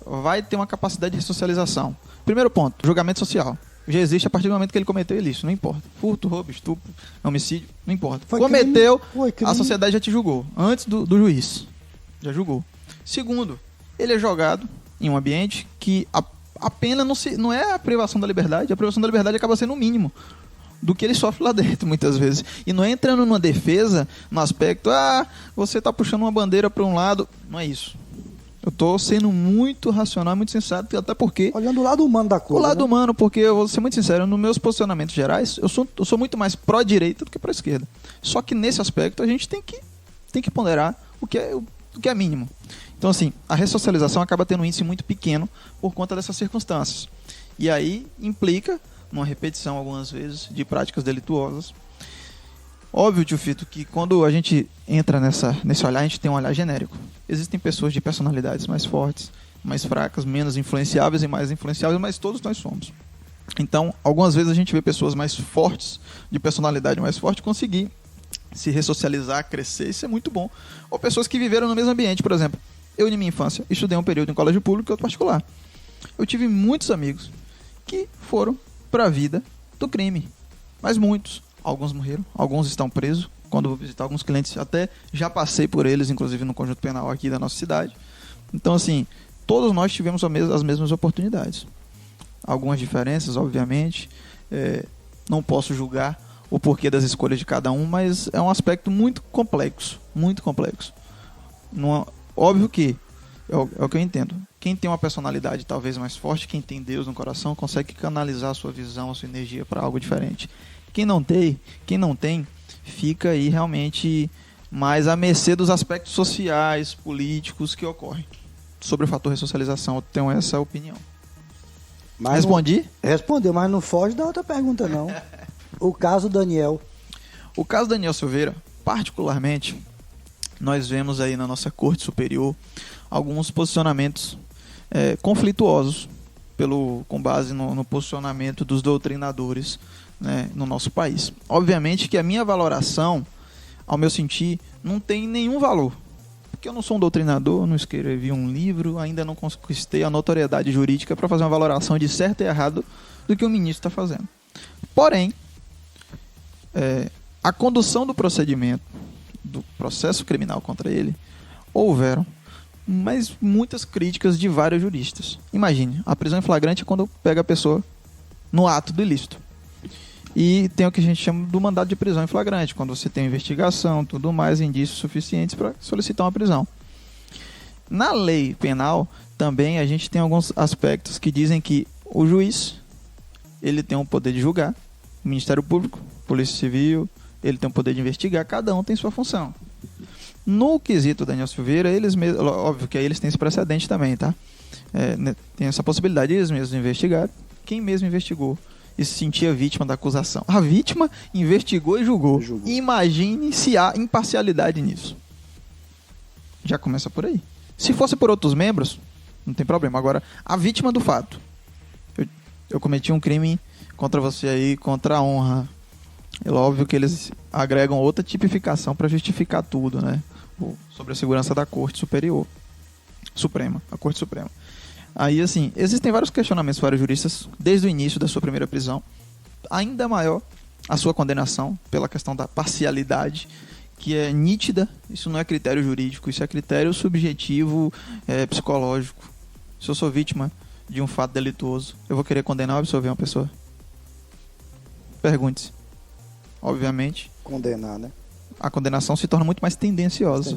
vai ter uma capacidade de ressocialização? Primeiro ponto, julgamento social. Já existe a partir do momento que ele cometeu ilícito, não importa. Furto, roubo, estupro, homicídio, não importa. Cometeu, crime. A sociedade já te julgou, antes do juiz. Já julgou. Segundo, ele é jogado em um ambiente que a pena não é a privação da liberdade, a privação da liberdade acaba sendo o mínimo do que ele sofre lá dentro, muitas vezes. E não é entrando numa defesa, no aspecto, você está puxando uma bandeira para um lado. Não é isso. Eu estou sendo muito racional, muito sensato, até porque... Olhando o lado humano da coisa. O lado humano, porque eu vou ser muito sincero, nos meus posicionamentos gerais, eu sou muito mais pró-direita do que pró-esquerda. Só que nesse aspecto a gente tem que ponderar o que é mínimo. Então, assim, a ressocialização acaba tendo um índice muito pequeno por conta dessas circunstâncias. E aí implica uma repetição, algumas vezes, de práticas delituosas. Óbvio, tio Fito, que quando a gente entra nesse olhar, a gente tem um olhar genérico. Existem pessoas de personalidades mais fortes, mais fracas, menos influenciáveis e mais influenciáveis, mas todos nós somos. Então, algumas vezes a gente vê pessoas mais fortes, de personalidade mais forte, conseguir se ressocializar, crescer, isso é muito bom. Ou pessoas que viveram no mesmo ambiente, por exemplo. Eu, em minha infância, estudei um período em colégio público e outro particular. Eu tive muitos amigos que foram para a vida do crime. Mas muitos. Alguns morreram, alguns estão presos. Quando eu vou visitar alguns clientes, até já passei por eles, inclusive no conjunto penal aqui da nossa cidade. Então, assim, todos nós tivemos as mesmas oportunidades. Algumas diferenças, obviamente. Não posso julgar o porquê das escolhas de cada um, mas é um aspecto muito complexo. Muito complexo. Óbvio que, é o que eu entendo, quem tem uma personalidade talvez mais forte, quem tem Deus no coração, consegue canalizar a sua visão, a sua energia para algo diferente. Quem não tem, fica aí realmente mais à mercê dos aspectos sociais, políticos que ocorrem. Sobre o fator ressocialização, eu tenho essa opinião. Mas Respondi? Respondeu, mas não foge da outra pergunta, não. O caso Daniel. O caso Daniel Silveira, particularmente, nós vemos aí na nossa Corte Superior alguns posicionamentos conflituosos com base no posicionamento dos doutrinadores, né, no nosso país. Obviamente que a minha valoração, ao meu sentir, não tem nenhum valor. Porque eu não sou um doutrinador, não escrevi um livro, ainda não conquistei a notoriedade jurídica para fazer uma valoração de certo e errado do que o ministro está fazendo. Porém, a condução do procedimento, do processo criminal contra ele, houveram mas muitas críticas de vários juristas. Imagine, a prisão em flagrante é quando pega a pessoa no ato do ilícito. E tem o que a gente chama do mandado de prisão em flagrante, quando você tem investigação, tudo mais, indícios suficientes para solicitar uma prisão. Na lei penal, também a gente tem alguns aspectos que dizem que o juiz, ele tem o poder de julgar, o Ministério Público, Polícia Civil, ele tem o poder de investigar, cada um tem sua função. No quesito Daniel Silveira, eles mesmos, óbvio que aí eles têm esse precedente também, tá? Tem essa possibilidade, eles mesmos investigaram. Quem mesmo investigou e se sentia vítima da acusação? A vítima investigou e julgou. Imagine se há imparcialidade nisso. Já começa por aí. Se fosse por outros membros, não tem problema. Agora, a vítima do fato. Eu cometi um crime contra você aí, contra a honra. É óbvio que eles agregam outra tipificação para justificar tudo, né? Sobre a segurança da Corte Suprema, a Corte Suprema. Aí, assim, existem vários questionamentos para os juristas desde o início da sua primeira prisão. Ainda maior a sua condenação pela questão da parcialidade, que é nítida. Isso não é critério jurídico, isso é critério subjetivo, psicológico. Se eu sou vítima de um fato delituoso, eu vou querer condenar ou absolver uma pessoa? Pergunte-se. Obviamente. Condenar, né? A condenação se torna muito mais tendenciosa.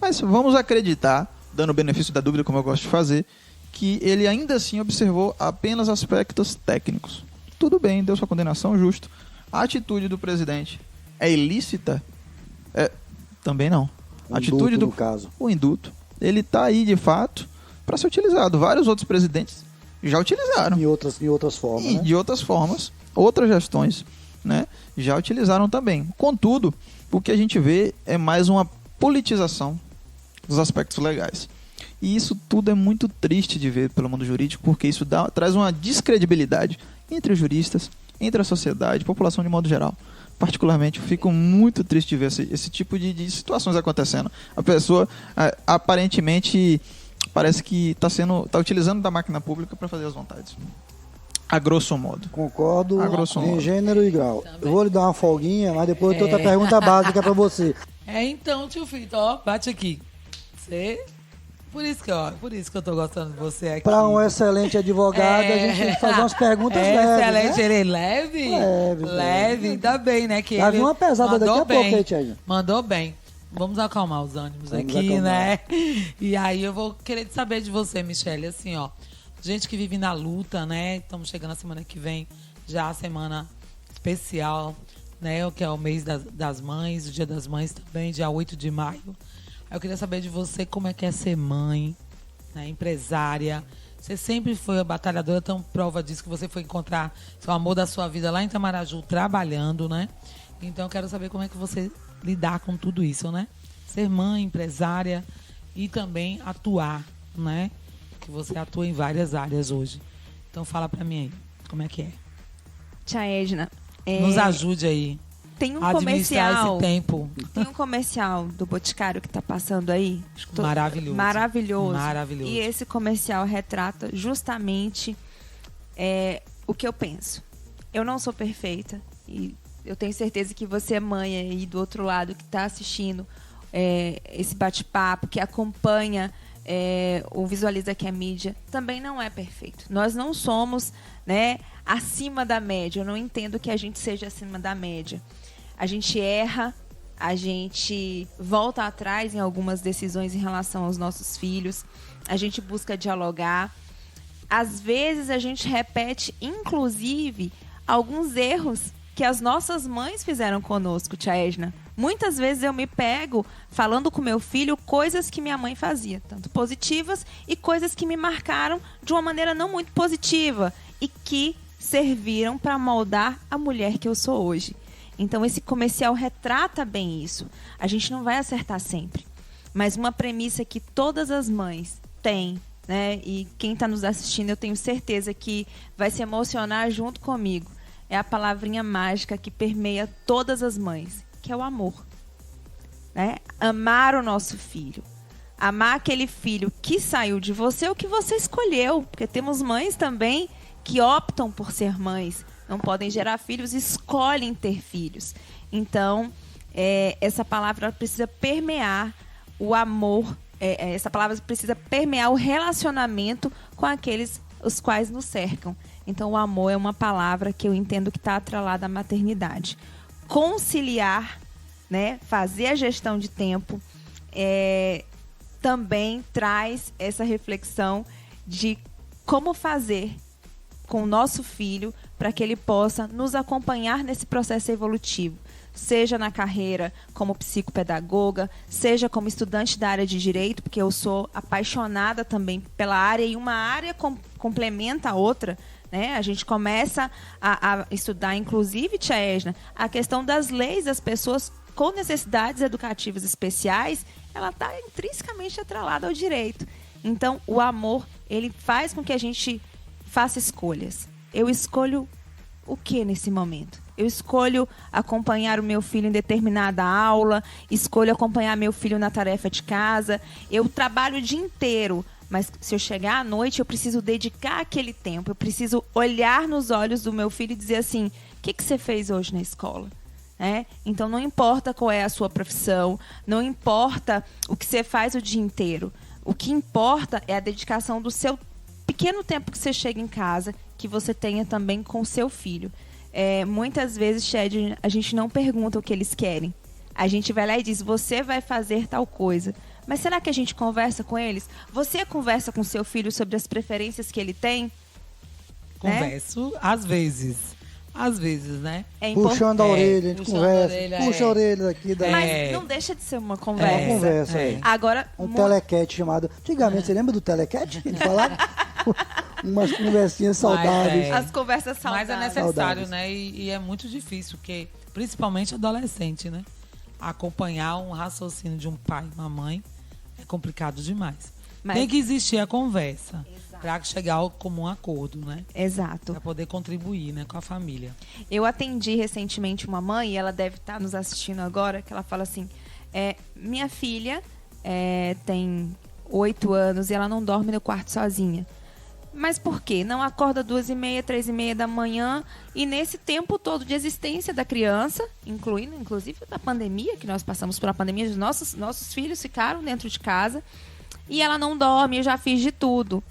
Mas vamos acreditar, dando o benefício da dúvida, como eu gosto de fazer, que ele ainda assim observou apenas aspectos técnicos. Tudo bem, deu sua condenação, justo. A atitude do presidente é ilícita? Também não. A atitude no caso. O induto, ele está aí de fato para ser utilizado. Vários outros presidentes já utilizaram. Em outras formas, e né? de outras formas, outras gestões, né, já utilizaram também. Contudo, o que a gente vê é mais uma politização dos aspectos legais. E isso tudo é muito triste de ver pelo mundo jurídico, porque isso traz uma descredibilidade entre os juristas, entre a sociedade, população de modo geral. Particularmente, eu fico muito triste de ver esse tipo de situações acontecendo. A pessoa, aparentemente, parece que está utilizando da máquina pública para fazer as vontades. A grosso modo. Concordo em gênero e grau. Também. Eu vou lhe dar uma folguinha, mas depois eu tenho outra pergunta básica para você. Então, tio Fito, ó, bate aqui. Por isso que eu tô gostando de você aqui. Para um excelente advogado, a gente tem que fazer umas perguntas leves, excelente, né? Ele é leve? Leve, ainda bem, né? Que vai vir uma pesada daqui a pouco, hein, Tiago? Mandou bem. Vamos acalmar os ânimos aqui, né? E aí eu vou querer saber de você, Michele, assim, ó. Gente que vive na luta, né? Estamos chegando a semana que vem, já a semana especial, né? Que é o mês das mães, o Dia das Mães também, dia 8 de maio. Eu queria saber de você como é que é ser mãe, né, empresária. Você sempre foi a batalhadora, então prova disso que você foi encontrar o amor da sua vida lá em Itamaraju, trabalhando, né? Então eu quero saber como é que você lidar com tudo isso, né? Ser mãe, empresária e também atuar, né? Que você atua em várias áreas hoje. Então fala pra mim aí, como é que é? Tia Edna, Nos ajude aí tem um a administrar comercial. esse tempo. Tem um comercial do Boticário que tá passando aí. Maravilhoso. Maravilhoso. Maravilhoso. E esse comercial retrata justamente o que eu penso. Eu não sou perfeita e eu tenho certeza que você é mãe aí do outro lado que está assistindo esse bate-papo, que acompanha o Visualiza que é mídia, também não é perfeito. Nós não somos, né, acima da média. Eu não entendo que a gente seja acima da média. A gente erra, a gente volta atrás em algumas decisões em relação aos nossos filhos, a gente busca dialogar. Às vezes a gente repete, inclusive, alguns erros que as nossas mães fizeram conosco, tia Edna. Muitas vezes eu me pego falando com meu filho coisas que minha mãe fazia, tanto positivas e coisas que me marcaram de uma maneira não muito positiva e que serviram para moldar a mulher que eu sou hoje. Então esse comercial retrata bem isso. A gente não vai acertar sempre, mas uma premissa que todas as mães têm, né? E quem está nos assistindo, eu tenho certeza que vai se emocionar junto comigo. É a palavrinha mágica que permeia todas as mães, que é o amor. Né? Amar o nosso filho. Amar aquele filho que saiu de você ou que você escolheu. Porque temos mães também que optam por ser mães. Não podem gerar filhos, escolhem ter filhos. Então, essa palavra precisa permear o amor. Essa palavra precisa permear o relacionamento com aqueles os quais nos cercam. Então, o amor é uma palavra que eu entendo que está atrelada à maternidade. Conciliar, né, fazer a gestão de tempo, também traz essa reflexão de como fazer com o nosso filho para que ele possa nos acompanhar nesse processo evolutivo. Seja na carreira como psicopedagoga, seja como estudante da área de direito, porque eu sou apaixonada também pela área e uma área complementa a outra. Né? A gente começa a estudar, inclusive, tia Edna, a questão das leis das pessoas com necessidades educativas especiais, ela está intrinsecamente atrelada ao direito. Então, o amor, ele faz com que a gente faça escolhas. Eu escolho o que nesse momento? Eu escolho acompanhar o meu filho em determinada aula, escolho acompanhar meu filho na tarefa de casa, eu trabalho o dia inteiro, mas se eu chegar à noite, eu preciso dedicar aquele tempo, eu preciso olhar nos olhos do meu filho e dizer assim, o que você fez hoje na escola? Então não importa qual é a sua profissão, não importa o que você faz o dia inteiro, o que importa é a dedicação do seu pequeno tempo que você chega em casa, que você tenha também com o seu filho. Muitas vezes, Chad, a gente não pergunta o que eles querem. A gente vai lá e diz, você vai fazer tal coisa. Mas será que a gente conversa com eles? Você conversa com seu filho sobre as preferências que ele tem? Converso, às vezes. Às vezes, né? Puxando a orelha, a gente conversa. Puxa a orelha aqui. Mas não deixa de ser uma conversa. Uma conversa. Agora, telecat chamado... Antigamente, você lembra do telecat? Ele falava umas conversinhas saudáveis. As conversas saudáveis. Mas é necessário, saudáveis. Né? E é muito difícil, porque, principalmente adolescente, né? Acompanhar um raciocínio de um pai e uma mãe é complicado demais. Tem que existir a conversa para chegar ao comum acordo, né? Exato. Para poder contribuir, né, com a família. Eu atendi recentemente uma mãe, e ela deve estar nos assistindo agora, que ela fala assim, minha filha tem 8 anos e ela não dorme no quarto sozinha. Mas por quê? Não acorda 2h30, 3h30 da manhã e nesse tempo todo de existência da criança, incluindo inclusive da pandemia, que nós passamos por uma pandemia, nossos filhos ficaram dentro de casa e ela não dorme, eu já fiz de tudo.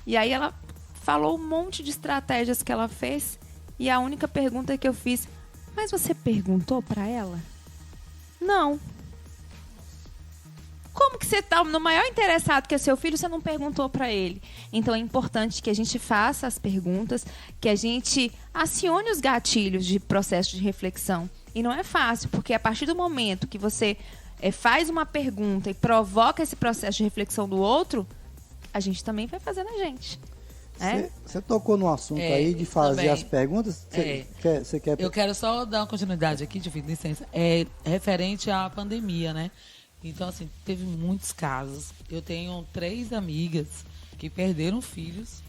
E aí ela falou um monte de estratégias que ela fez e a única pergunta que eu fiz, mas você perguntou para ela? Não. Como que você está no maior interessado que é seu filho, você não perguntou para ele? Então é importante que a gente faça as perguntas, que a gente acione os gatilhos de processo de reflexão. E não é fácil, porque a partir do momento que você faz uma pergunta e provoca esse processo de reflexão do outro, a gente também vai fazendo a gente. Você tocou no assunto aí de fazer também. as perguntas. Você quer... Eu quero só dar uma continuidade aqui, Tio Fito, licença. Referente à pandemia, né? Então, assim, teve muitos casos. Eu tenho 3 amigas que perderam filhos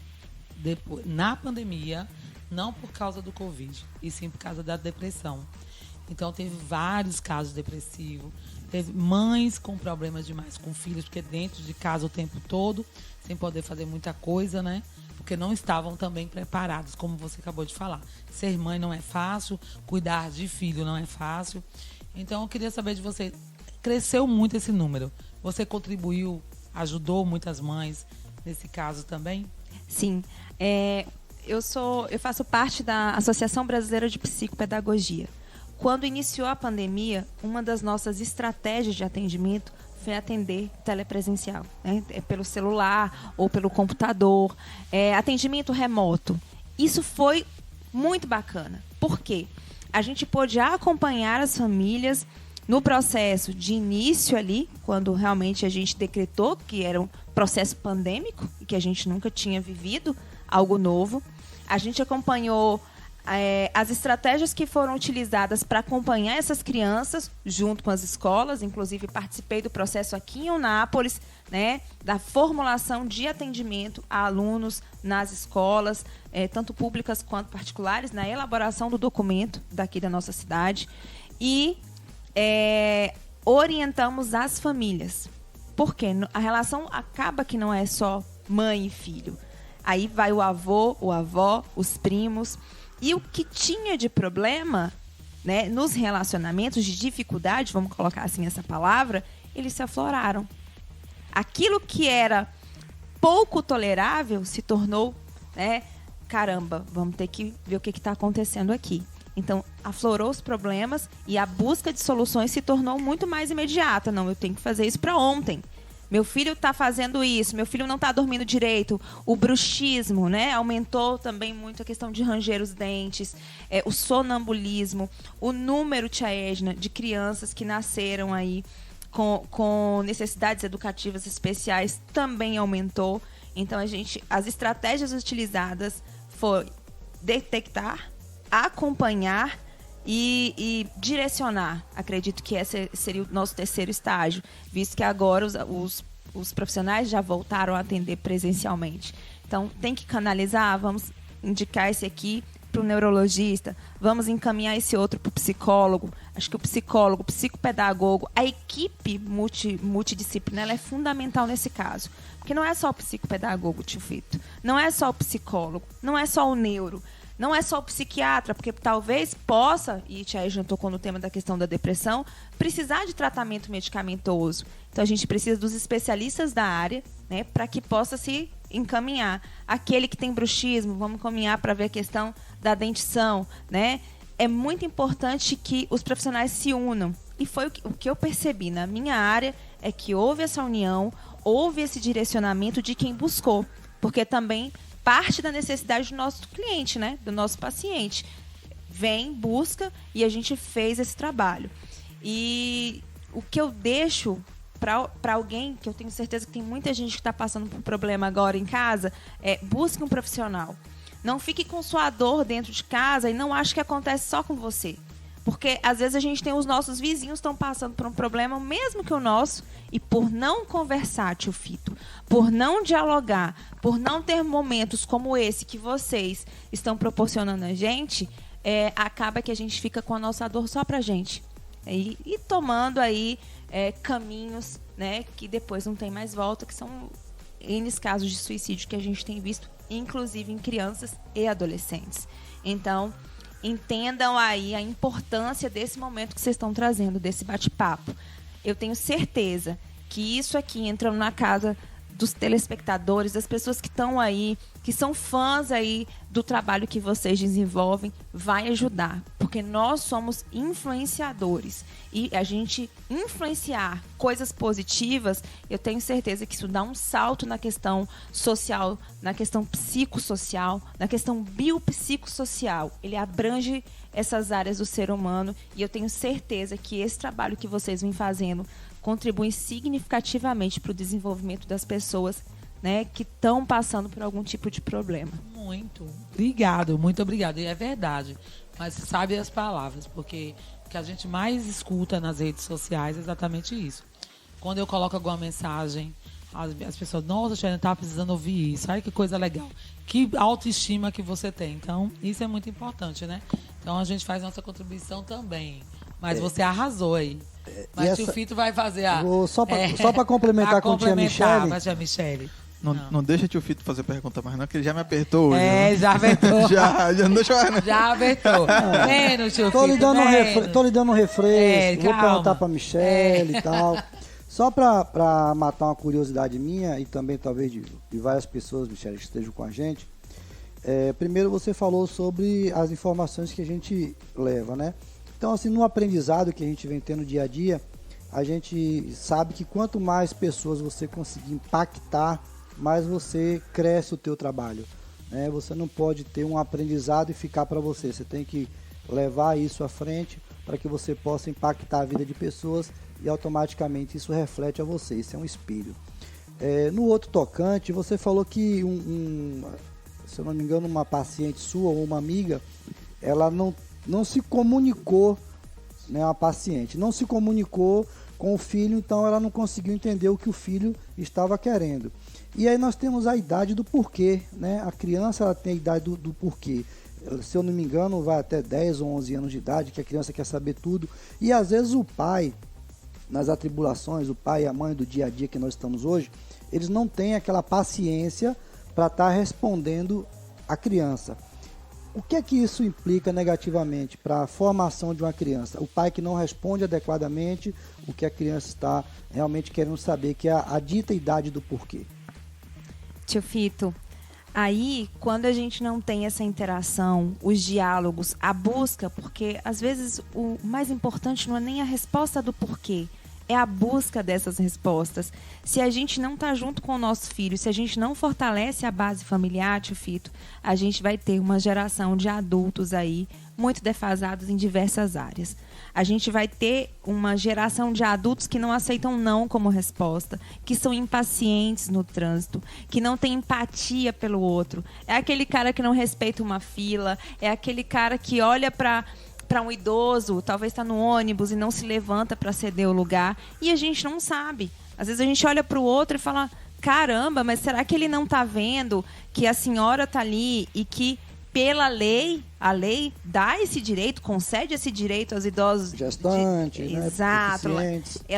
na pandemia, não por causa do Covid, e sim por causa da depressão. Então, teve vários casos depressivos. Teve mães com problemas demais com filhos, porque dentro de casa o tempo todo, sem poder fazer muita coisa, né? Porque não estavam também preparados, como você acabou de falar. Ser mãe não é fácil, cuidar de filho não é fácil. Então, eu queria saber de você, cresceu muito esse número. Você contribuiu, ajudou muitas mães nesse caso também? Sim. Eu faço parte da Associação Brasileira de Psicopedagogia. Quando iniciou a pandemia, uma das nossas estratégias de atendimento foi atender telepresencial, né? Pelo celular ou pelo computador, atendimento remoto. Isso foi muito bacana. Por quê? A gente pôde acompanhar as famílias no processo de início ali, quando realmente a gente decretou que era um processo pandêmico e que a gente nunca tinha vivido algo novo. A gente acompanhou as estratégias que foram utilizadas para acompanhar essas crianças junto com as escolas. Inclusive, participei do processo aqui em Unápolis, né, da formulação de atendimento a alunos nas escolas, tanto públicas quanto particulares, na elaboração do documento daqui da nossa cidade. E orientamos as famílias. Porque a relação acaba que não é só mãe e filho. Aí vai o avô, a avó, os primos. E o que tinha de problema, né, nos relacionamentos, de dificuldade, vamos colocar assim essa palavra, eles se afloraram. Aquilo que era pouco tolerável se tornou, né, caramba, vamos ter que ver o que está acontecendo aqui. Então, aflorou os problemas e a busca de soluções se tornou muito mais imediata. Não, eu tenho que fazer isso para ontem. Meu filho está fazendo isso, meu filho não está dormindo direito. O bruxismo, né, aumentou também muito a questão de ranger os dentes, o sonambulismo, o número, tia Edna, de crianças que nasceram aí com necessidades educativas especiais também aumentou. Então, as estratégias utilizadas foi detectar, acompanhar e direcionar. Acredito que esse seria o nosso terceiro estágio, visto que agora os profissionais já voltaram a atender presencialmente. Então, tem que canalizar, vamos indicar esse aqui para o neurologista, vamos encaminhar esse outro para o psicólogo. Acho que o psicólogo, o psicopedagogo, a equipe multidisciplinar, ela é fundamental nesse caso. Porque não é só o psicopedagogo, tio Fito, não é só o psicólogo, não é só o neuro, não é só o psiquiatra, porque talvez possa, e a Tia Edna tocou no tema da questão da depressão, precisar de tratamento medicamentoso. Então, a gente precisa dos especialistas da área, né, para que possa se encaminhar. Aquele que tem bruxismo, vamos encaminhar para ver a questão da dentição, né? É muito importante que os profissionais se unam. E foi o que eu percebi na minha área, é que houve essa união, houve esse direcionamento de quem buscou. Porque também parte da necessidade do nosso cliente, né? Do nosso paciente. Vem, busca, e a gente fez esse trabalho. E o que eu deixo para alguém, que eu tenho certeza que tem muita gente que está passando por problema agora em casa, busque um profissional. Não fique com sua dor dentro de casa e não ache que acontece só com você. Porque, às vezes, a gente tem os nossos vizinhos que estão passando por um problema, mesmo que o nosso, e por não conversar, tio Fito, por não dialogar, por não ter momentos como esse que vocês estão proporcionando a gente, acaba que a gente fica com a nossa dor só pra gente. E tomando aí caminhos, né, que depois não tem mais volta, que são N casos de suicídio que a gente tem visto, inclusive em crianças e adolescentes. Então, entendam aí a importância desse momento que vocês estão trazendo, desse bate-papo. Eu tenho certeza que isso aqui, entrando na casa dos telespectadores, das pessoas que estão aí, que são fãs aí do trabalho que vocês desenvolvem, vai ajudar. Porque porque nós somos influenciadores. E a gente influenciar coisas positivas, eu tenho certeza que isso dá um salto na questão social, na questão psicossocial, na questão biopsicossocial. Ele abrange essas áreas do ser humano e eu tenho certeza que esse trabalho que vocês vêm fazendo contribui significativamente para o desenvolvimento das pessoas, né, que estão passando por algum tipo de problema. Muito obrigado, muito obrigado. E é verdade, mas sabe as palavras, porque o que a gente mais escuta nas redes sociais é exatamente isso. Quando eu coloco alguma mensagem, as pessoas, nossa, Xana, tá precisando ouvir isso. Ai, que coisa legal. Que autoestima que você tem. Então, isso é muito importante, né? Então, a gente faz nossa contribuição também. Mas você arrasou aí. Mas o Fito vai fazer a... Só para complementar com a tia Michele. Não deixa o tio Fito fazer pergunta mais não, que ele já me apertou hoje. Já apertou. já não deixa mais não. Já apertou. Menos, tio Tô Fito, tô lhe dando um refresco, vou calma. perguntar pra Michele e tal. Só pra matar uma curiosidade minha e também talvez de várias pessoas, Michele, que estejam com a gente. Primeiro você falou sobre as informações que a gente leva, né? Então, assim, no aprendizado que a gente vem tendo dia a dia, a gente sabe que quanto mais pessoas você conseguir impactar, mais você cresce o teu trabalho, né? Você não pode ter um aprendizado e ficar para você. Você tem que levar isso à frente para que você possa impactar a vida de pessoas e automaticamente isso reflete a você. Isso é um espelho. No outro tocante, você falou que se eu não me engano, uma paciente sua ou uma amiga, ela não se comunicou, né? Uma paciente não se comunicou com o filho, então ela não conseguiu entender o que o filho estava querendo. E aí nós temos a idade do porquê, né? A criança ela tem a idade do porquê. Se eu não me engano, vai até 10 ou 11 anos de idade, que a criança quer saber tudo. E às vezes o pai, nas atribulações, o pai e a mãe do dia a dia que nós estamos hoje, eles não têm aquela paciência para estar respondendo a criança. O que é que isso implica negativamente para a formação de uma criança? O pai que não responde adequadamente o que a criança está realmente querendo saber, que é a dita idade do porquê. Tio Fito, aí quando a gente não tem essa interação, os diálogos, a busca, porque às vezes o mais importante não é nem a resposta do porquê, é a busca dessas respostas. Se a gente não está junto com o nosso filho, se a gente não fortalece a base familiar, tio Fito, a gente vai ter uma geração de adultos aí muito defasados em diversas áreas. A gente vai ter uma geração de adultos que não aceitam não como resposta, que são impacientes no trânsito, que não tem empatia pelo outro. É aquele cara que não respeita uma fila, é aquele cara que olha para um idoso, talvez está no ônibus e não se levanta para ceder o lugar, e a gente não sabe. Às vezes a gente olha para o outro e fala, caramba, mas será que ele não está vendo que a senhora está ali e que pela lei, a lei dá esse direito, concede esse direito aos idosos. Gestantes, né? Exato,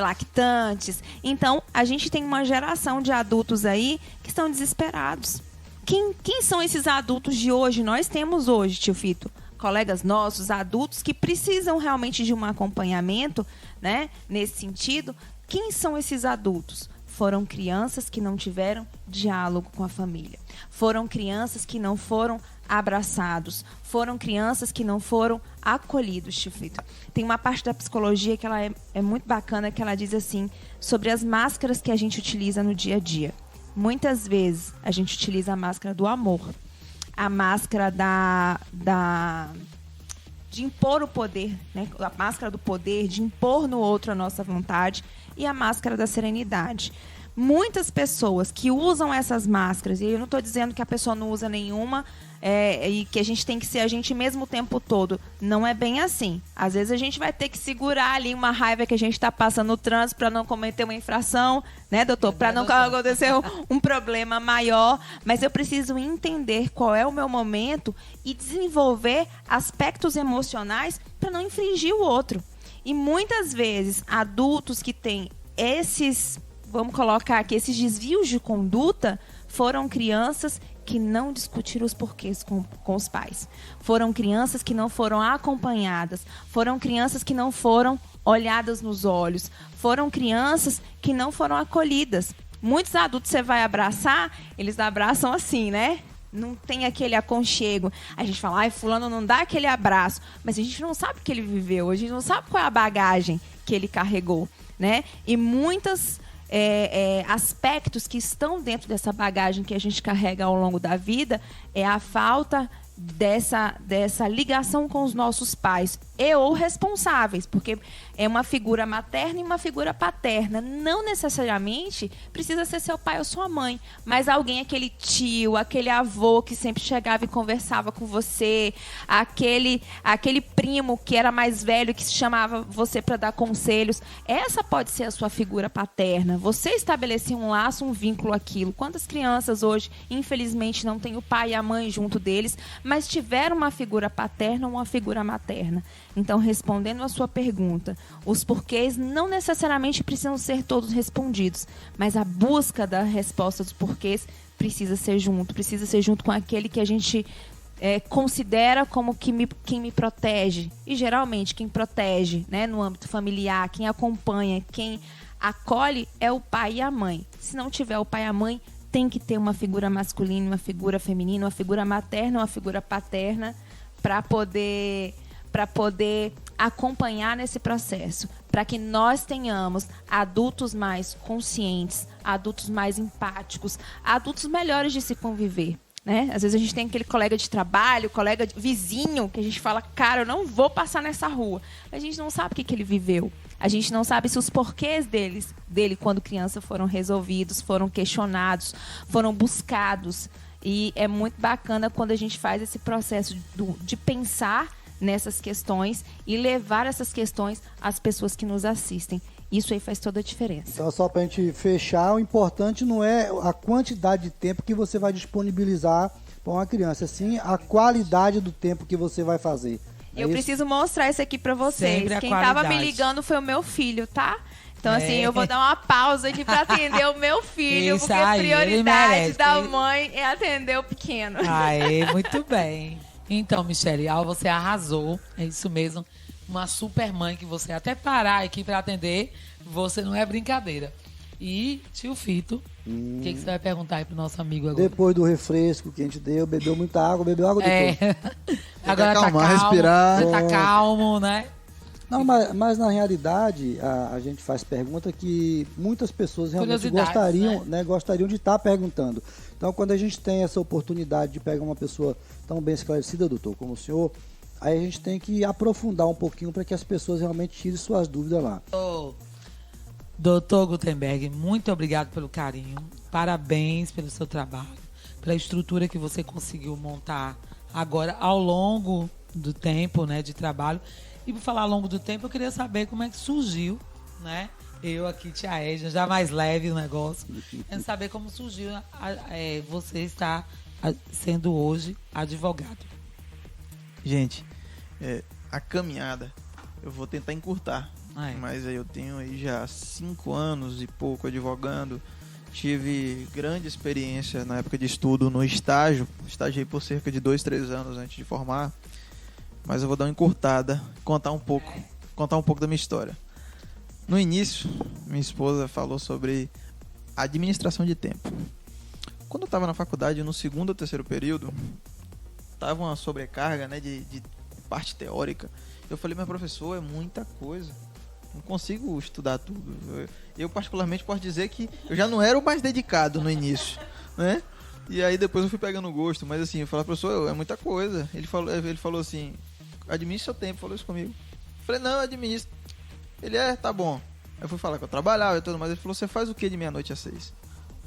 lactantes. Então, a gente tem uma geração de adultos aí que estão desesperados. Quem são esses adultos de hoje? Nós temos hoje, tio Fito, colegas nossos, adultos que precisam realmente de um acompanhamento, né? Nesse sentido, quem são esses adultos? Foram crianças que não tiveram diálogo com a família. Foram crianças que não foram abraçados. Foram crianças que não foram acolhidos, tio Fito. Tem uma parte da psicologia que ela é muito bacana, que ela diz assim, sobre as máscaras que a gente utiliza no dia a dia. Muitas vezes a gente utiliza a máscara do amor. A máscara de impor o poder, né? A máscara do poder, de impor no outro a nossa vontade, e a máscara da serenidade. Muitas pessoas que usam essas máscaras, e eu não estou dizendo que a pessoa não usa nenhuma, e que a gente tem que ser a gente mesmo o tempo todo. Não é bem assim. Às vezes a gente vai ter que segurar ali uma raiva que a gente está passando no trânsito para não cometer uma infração, né, doutor? Para não acontecer um problema maior. Mas eu preciso entender qual é o meu momento e desenvolver aspectos emocionais para não infringir o outro. E muitas vezes, adultos que têm esses, vamos colocar aqui, esses desvios de conduta, foram crianças que não discutiram os porquês com os pais. Foram crianças que não foram acompanhadas. Foram crianças que não foram olhadas nos olhos. Foram crianças que não foram acolhidas. Muitos adultos você vai abraçar, eles abraçam assim, né? não tem aquele aconchego. A gente fala, ai, fulano não dá aquele abraço. Mas a gente não sabe o que ele viveu, a gente não sabe qual é a bagagem que ele carregou, né? E muitos aspectos que estão dentro dessa bagagem que a gente carrega ao longo da vida é a falta dessa ligação com os nossos pais ou responsáveis, porque é uma figura materna e uma figura paterna. Não necessariamente precisa ser seu pai ou sua mãe, mas alguém, aquele tio, aquele avô que sempre chegava e conversava com você, aquele primo que era mais velho que chamava você para dar conselhos. Essa pode ser a sua figura paterna. Você estabelecia um laço, um vínculo àquilo. Quantas crianças hoje, infelizmente, não têm o pai e a mãe junto deles, mas tiveram uma figura paterna ou uma figura materna? Então, respondendo a sua pergunta, os porquês não necessariamente precisam ser todos respondidos, mas a busca da resposta dos porquês precisa ser junto com aquele que a gente considera como quem me protege. E, geralmente, quem protege, né, no âmbito familiar, quem acompanha, quem acolhe é o pai e a mãe. Se não tiver o pai e a mãe, tem que ter uma figura masculina, uma figura feminina, uma figura materna, uma figura paterna para poder acompanhar nesse processo, para que nós tenhamos adultos mais conscientes, adultos mais empáticos, adultos melhores de se conviver, né? Às vezes a gente tem aquele colega de trabalho, vizinho, que a gente fala, cara, eu não vou passar nessa rua. A gente não sabe o que ele viveu. A gente não sabe se os porquês dele, quando criança, foram resolvidos, foram questionados, foram buscados. E é muito bacana quando a gente faz esse processo de pensar nessas questões e levar essas questões às pessoas que nos assistem. Isso aí faz toda a diferença. Então, só para a gente fechar, o importante não é a quantidade de tempo que você vai disponibilizar para uma criança, sim a qualidade do tempo que você vai fazer. Eu preciso mostrar isso aqui para vocês. Sempre Quem estava me ligando foi o meu filho, tá? Então, assim, eu vou dar uma pausa aqui para atender o meu filho, isso porque aí, a prioridade da mãe é atender o pequeno. Aê, muito bem. Então, Michele, você arrasou, é isso mesmo. Uma super mãe que você até parar aqui para atender, você não é brincadeira. E tio Fito, o que você vai perguntar aí pro nosso amigo agora? Depois do refresco que a gente deu, bebeu muita água, bebeu água depois. Agora acalmar, tá calmo, respirar. tá calmo, né? Não, mas na realidade, a gente faz pergunta que muitas pessoas realmente gostariam de estar perguntando. Então, quando a gente tem essa oportunidade de pegar uma pessoa tão bem esclarecida, doutor, como o senhor, aí a gente tem que aprofundar um pouquinho para que as pessoas realmente tirem suas dúvidas lá. Doutor Gutenberg, muito obrigado pelo carinho. Parabéns pelo seu trabalho, pela estrutura que você conseguiu montar agora ao longo do tempo, né, de trabalho. E por falar ao longo do tempo, eu queria saber como é que surgiu, né? Eu aqui, tia Edna, já mais leve o negócio. Quero saber como surgiu você estar sendo hoje advogado. Gente, a caminhada eu vou tentar encurtar. Mas aí eu tenho aí já 5 anos e pouco advogando. Tive grande experiência na época de estudo no estágio. Estagiei por cerca de 2, 3 anos antes de formar. Mas eu vou dar uma encurtada, contar um pouco da minha história. No início, minha esposa falou sobre administração de tempo. Quando eu estava na faculdade, no 2º ou 3º período, estava uma sobrecarga, né, de parte teórica. Eu falei, mas professor, é muita coisa. Não consigo estudar tudo. Eu particularmente posso dizer que eu já não era o mais dedicado no início, né? E aí depois eu fui pegando gosto, mas assim, eu falei, professor, é muita coisa. Ele falou assim, administre seu tempo, falou isso comigo. Eu falei, não, eu administro. Ele, tá bom. Aí eu fui falar que eu trabalhava e tudo mais. Ele falou, você faz o que de meia-noite às 6?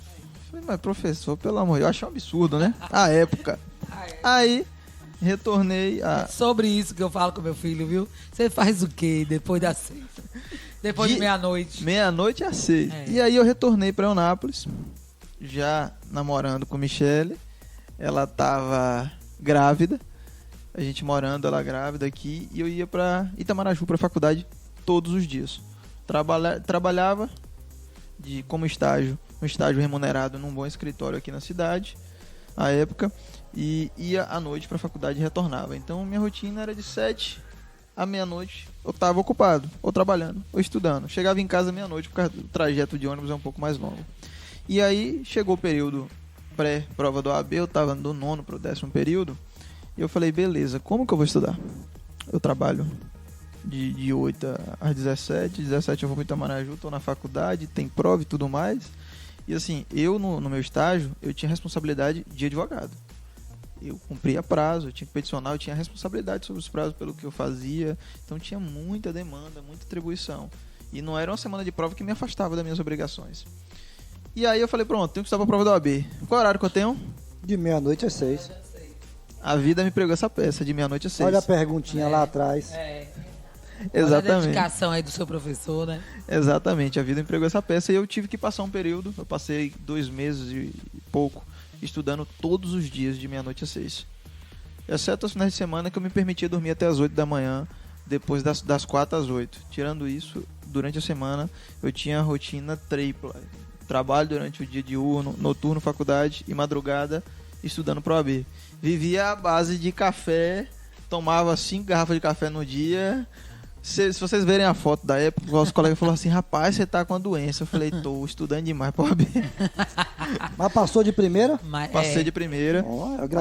Eu falei, mas professor, pelo amor, eu achei um absurdo, né? A época. Aí, retornei a... É sobre isso que eu falo com meu filho, viu? Você faz o quê depois das 6? Depois de meia-noite? Meia-noite às 6. E aí eu retornei para Eunápolis, já namorando com Michele. Ela tava grávida. A gente morando, ela grávida aqui. E eu ia para Itamaraju, para faculdade, todos os dias. Trabalhava como estágio, um estágio remunerado num bom escritório aqui na cidade, à época. E ia à noite para a faculdade e retornava. Então minha rotina era de 7 à meia-noite. Eu estava ocupado, ou trabalhando, ou estudando. Chegava em casa meia-noite, porque o trajeto de ônibus é um pouco mais longo. E aí chegou o período pré-prova do AB, eu estava do 9º para o 10º período, e eu falei, beleza, como que eu vou estudar? Eu trabalho de 8 às 17, 17 eu vou para Itamaraju, estou na faculdade, tem prova e tudo mais. E assim, eu no meu estágio, eu tinha responsabilidade de advogado. Eu cumpria prazo, eu tinha que peticionar, eu tinha responsabilidade sobre os prazos pelo que eu fazia. Então tinha muita demanda, muita atribuição. E não era uma semana de prova que me afastava das minhas obrigações. E aí eu falei, pronto, tenho que estudar para a prova da OAB. Qual horário que eu tenho? De meia-noite às 6. A vida me pregou essa peça, de meia-noite às 6. Olha a perguntinha lá atrás. Exatamente. Olha a dedicação aí do seu professor, né? Exatamente, a vida me pregou essa peça e eu tive que passar um período. Eu passei 2 meses e pouco estudando todos os dias de meia-noite às 6. Exceto os finais de semana que eu me permitia dormir até as 8 da manhã, depois das 4 às 8. Tirando isso, durante a semana eu tinha a rotina tripla. Trabalho durante o dia diurno, noturno, faculdade e madrugada estudando pro AB. Vivia à base de café, tomava 5 garrafas de café no dia. Se vocês verem a foto da época, os colegas falaram assim, rapaz, você tá com a doença. Eu falei, tô estudando demais pro AB. Mas passou de primeira? Passei de primeira.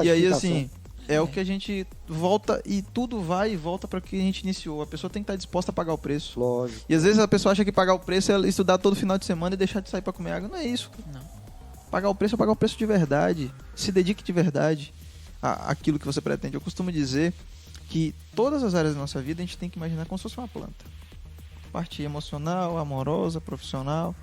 E aí, assim, é o que a gente volta e tudo vai e volta para o que a gente iniciou. A pessoa tem que estar disposta a pagar o preço. Lógico. E às vezes a pessoa acha que pagar o preço é estudar todo final de semana e deixar de sair para comer água. Não é isso. Não. Pagar o preço é pagar o preço de verdade. Se dedique de verdade àquilo que você pretende. Eu costumo dizer que todas as áreas da nossa vida a gente tem que imaginar como se fosse uma planta. Parte emocional, amorosa, profissional.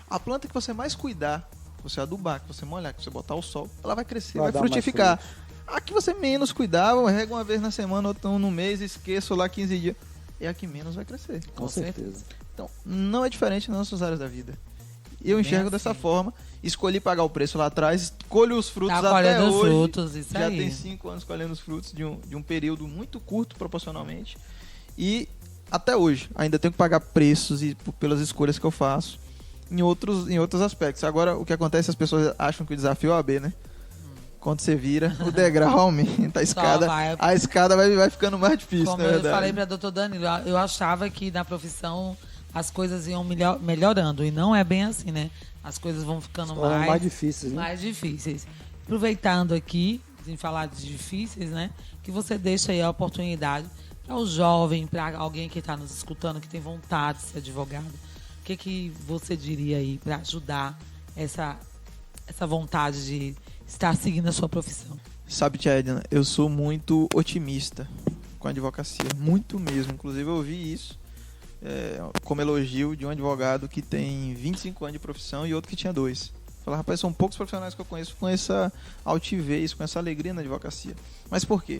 A planta que você mais cuidar, que você adubar, que você molhar, que você botar ao sol, ela vai crescer, vai frutificar. A que você menos cuidar, eu rego uma vez na semana ou então no mês, esqueço lá 15 dias, é a que menos vai crescer. Com certeza. Então, não é diferente nas nossas áreas da vida. Eu enxergo dessa forma, escolhi pagar o preço lá atrás, colho os frutos até hoje. Frutos, isso já aí. tem 5 anos colhendo os frutos de um período muito curto proporcionalmente. E até hoje, ainda tenho que pagar preços pelas escolhas que eu faço em outros aspectos. Agora, o que acontece, as pessoas acham que o desafio é o AB, né? Quando você vira, o degrau aumenta, a escada vai ficando mais difícil, como eu falei para doutor Danilo, eu achava que na profissão as coisas iam melhorando, e não é bem assim, né? As coisas vão ficando mais difíceis, né? Mais difíceis. Aproveitando aqui, em falar de difíceis, né? Que você deixa aí a oportunidade para o jovem, para alguém que está nos escutando, que tem vontade de ser advogado. O que você diria aí para ajudar essa vontade de estar seguindo a sua profissão? Sabe, tia Edna, eu sou muito otimista com a advocacia, muito mesmo. Inclusive eu ouvi isso como elogio de um advogado que tem 25 anos de profissão e outro que tinha 2. Falar, rapaz, são poucos profissionais que eu conheço com essa altivez, com essa alegria na advocacia. Mas por quê?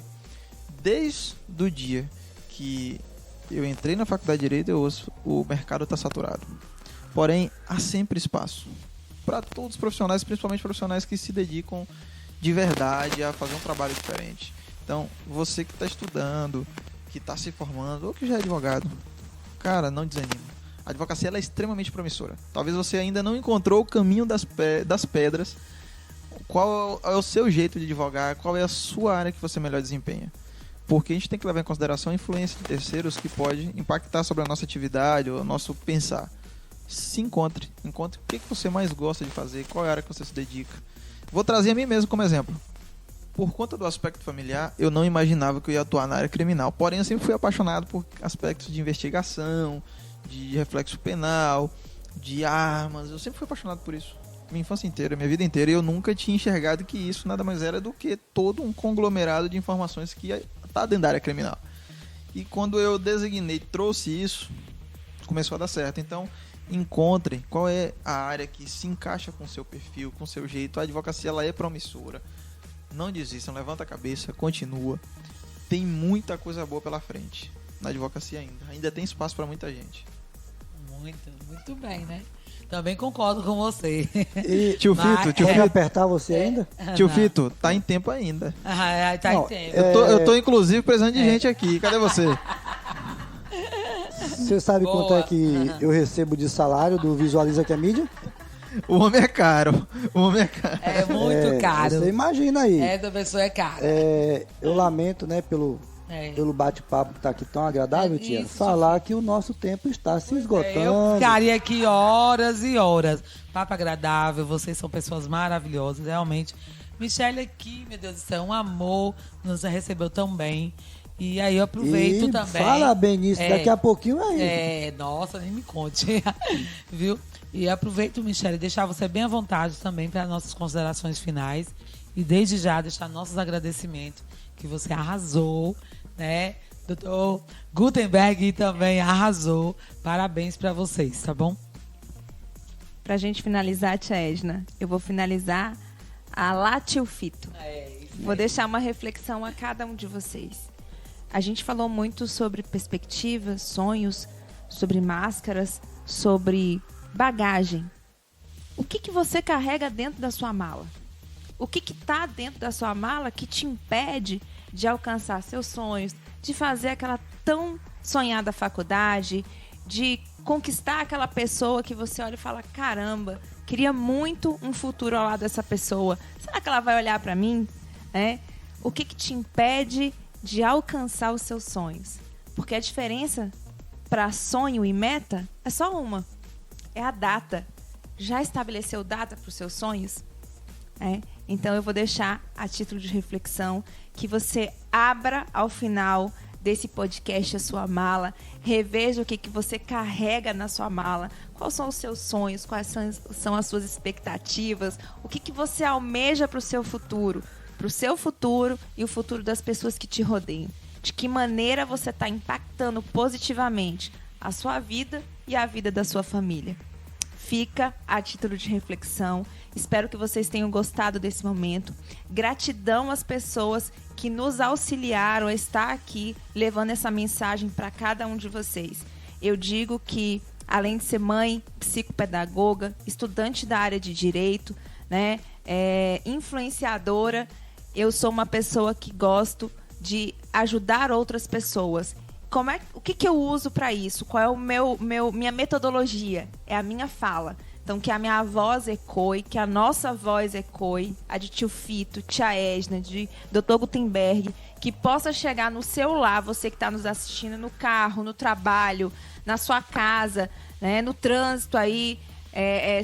Desde o dia que eu entrei na faculdade de Direito, eu ouço, o mercado está saturado. Porém, há sempre espaço para todos os profissionais, principalmente profissionais que se dedicam de verdade a fazer um trabalho diferente. Então, você que está estudando, que está se formando, ou que já é advogado, cara, não desanima. A advocacia ela é extremamente promissora. Talvez você ainda não encontrou o caminho das pedras. Qual é o seu jeito de advogar? Qual é a sua área que você melhor desempenha? Porque a gente tem que levar em consideração a influência de terceiros que pode impactar sobre a nossa atividade ou o nosso pensar. Se encontre o que você mais gosta de fazer, qual é a área que você se dedica. Vou trazer a mim mesmo como exemplo. Por conta do aspecto familiar, eu não imaginava que eu ia atuar na área criminal. Porém, eu sempre fui apaixonado por aspectos de investigação, de reflexo penal, de armas. Eu sempre fui apaixonado por isso. Minha infância inteira, minha vida inteira. E eu nunca tinha enxergado que isso nada mais era do que todo um conglomerado de informações que está dentro da área criminal. E quando eu designei, trouxe isso, começou a dar certo. Então, encontre qual é a área que se encaixa com o seu perfil, com o seu jeito. A advocacia ela é promissora. Não desistam, levanta a cabeça, continua. Tem muita coisa boa pela frente na advocacia ainda tem espaço para muita gente. Muito bem, né? Também concordo com você. E tio Fito, pode apertar você ainda? Tio Fito, tá em tempo ainda. Tá em tempo. Eu tô inclusive precisando de gente aqui. Cadê você? Você sabe quanto é que eu recebo de salário do Visualiza que é mídia? O homem é caro. É muito caro. Você imagina aí. Da pessoa é caro. Eu lamento, né, pelo pelo bate-papo que está aqui tão agradável, tia, isso, falar que o nosso tempo está se Eu esgotando. ficaria aqui horas e horas. Papo agradável, vocês são pessoas maravilhosas, realmente. Michele aqui, meu Deus do céu, um amor, nos recebeu tão bem. E aí eu aproveito E também. fala bem nisso, daqui a pouquinho aí. Nossa, nem me conte. Viu? E aproveito, Michele, deixar você bem à vontade também para nossas considerações finais. E desde já deixar nossos agradecimentos, que você arrasou, né? Doutor Gutenberg também arrasou. Parabéns para vocês, tá bom? Pra gente finalizar, tia Edna, eu vou finalizar a Latilfito. Vou deixar uma reflexão a cada um de vocês. A gente falou muito sobre perspectivas, sonhos, sobre máscaras, sobre bagagem. O que você carrega dentro da sua mala? O que está dentro da sua mala que te impede de alcançar seus sonhos, de fazer aquela tão sonhada faculdade, de conquistar aquela pessoa que você olha e fala, caramba, queria muito um futuro ao lado dessa pessoa. Será que ela vai olhar para mim? O que te impede de alcançar os seus sonhos? Porque a diferença para sonho e meta é só uma. É a data. Já estabeleceu data para os seus sonhos? Então eu vou deixar a título de reflexão que você abra ao final desse podcast a sua mala, reveja o que você carrega na sua mala, quais são os seus sonhos, quais são as suas expectativas, o que você almeja para o seu futuro e o futuro das pessoas que te rodeiam. De que maneira você está impactando positivamente a sua vida e a vida da sua família. Fica a título de reflexão. Espero que vocês tenham gostado desse momento. Gratidão às pessoas que nos auxiliaram a estar aqui levando essa mensagem para cada um de vocês. Eu digo que, além de ser mãe, psicopedagoga, estudante da área de direito, influenciadora, eu sou uma pessoa que gosto de ajudar outras pessoas. O que eu uso para isso? Qual é minha metodologia? É a minha fala. Então, que a minha voz ecoe, que a nossa voz ecoe, a de tio Fito, tia Edna, de Dr. Gutenberg, que possa chegar no seu lar, você que está nos assistindo no carro, no trabalho, na sua casa, no trânsito aí,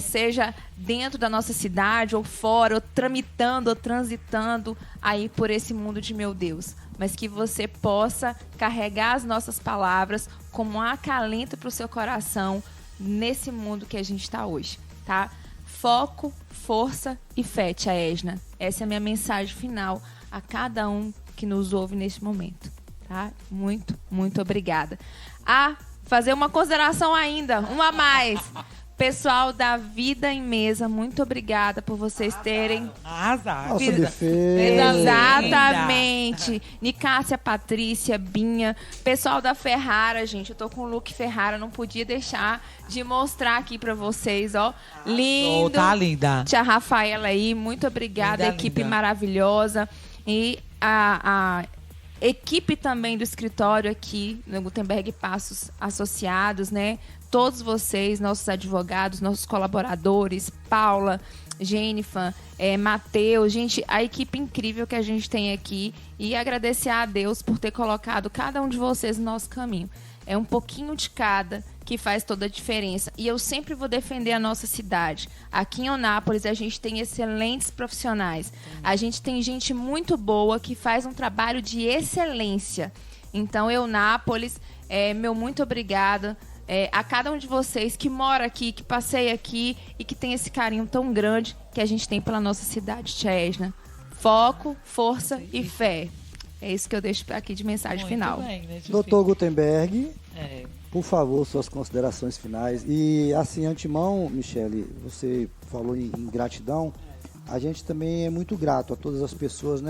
seja dentro da nossa cidade ou fora, ou tramitando, ou transitando aí por esse mundo de meu Deus. Mas que você possa carregar as nossas palavras como um acalento para o seu coração nesse mundo que a gente está hoje, tá? Foco, força e fé, tia Edna. Essa é a minha mensagem final a cada um que nos ouve neste momento, tá? Muito, muito obrigada. Fazer uma consideração ainda, uma a mais. Pessoal da Vida em Mesa, muito obrigada por vocês terem... Arrasaram. Exatamente. Nicássia, Patrícia, Binha. Pessoal da Ferrara, gente. Eu tô com o look Ferrara, não podia deixar de mostrar aqui pra vocês, ó. Lindo. Tá linda. Tia Rafaela aí, muito obrigada. Linda, equipe linda. maravilhosa. E a equipe também do escritório aqui, no Gutenberg Passos Associados, Todos vocês, nossos advogados, nossos colaboradores, Paula, Jennifer, Matheus, gente, a equipe incrível que a gente tem aqui, e agradecer a Deus por ter colocado cada um de vocês no nosso caminho. É um pouquinho de cada que faz toda a diferença. E eu sempre vou defender a nossa cidade. Aqui em Eunápolis, a gente tem excelentes profissionais. A gente tem gente muito boa que faz um trabalho de excelência. Então, Eunápolis, meu muito obrigada. A cada um de vocês que mora aqui, que passeia aqui e que tem esse carinho tão grande que a gente tem pela nossa cidade, tia Edna. Foco, força e fé. É isso que eu deixo aqui de mensagem Muito final. bem, né, Doutor Gutenberg, É. por favor, suas considerações finais. E assim, antemão, Michele, você falou em gratidão. A gente também é muito grato a todas as pessoas,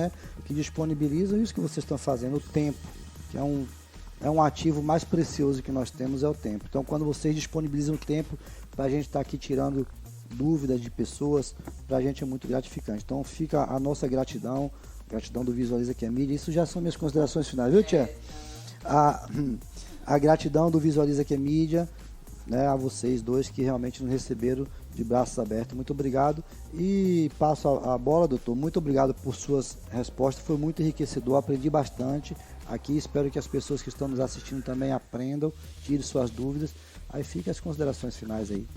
que disponibilizam isso que vocês estão fazendo, o tempo, que é um ativo mais precioso que nós temos, é o tempo. Então, quando vocês disponibilizam o tempo para a gente estar aqui tirando dúvidas de pessoas, para a gente é muito gratificante. Então, fica a nossa gratidão do Visualiza que é Mídia. Isso já são minhas considerações finais, viu, tia? A gratidão do Visualiza que é Mídia, a vocês dois que realmente nos receberam de braços abertos. Muito obrigado. E passo a bola, doutor. Muito obrigado por suas respostas. Foi muito enriquecedor, aprendi bastante aqui. Espero que as pessoas que estão nos assistindo também aprendam, tirem suas dúvidas. Aí fica as considerações finais aí.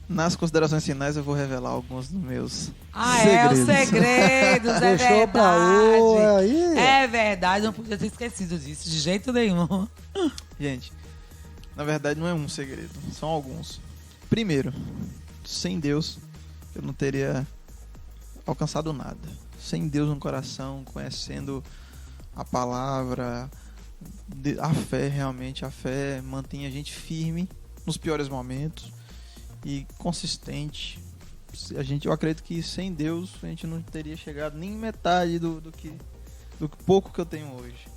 Nas considerações finais eu vou revelar alguns dos meus os segredos, é Deixou pra verdade. aí. É verdade, não podia ter esquecido disso, de jeito nenhum. Gente, na verdade não é um segredo, são alguns. Primeiro, sem Deus eu não teria alcançado nada. Sem Deus no coração, conhecendo a palavra, a fé realmente, a fé mantém a gente firme nos piores momentos e consistente. Eu acredito que sem Deus a gente não teria chegado nem metade do pouco que eu tenho hoje.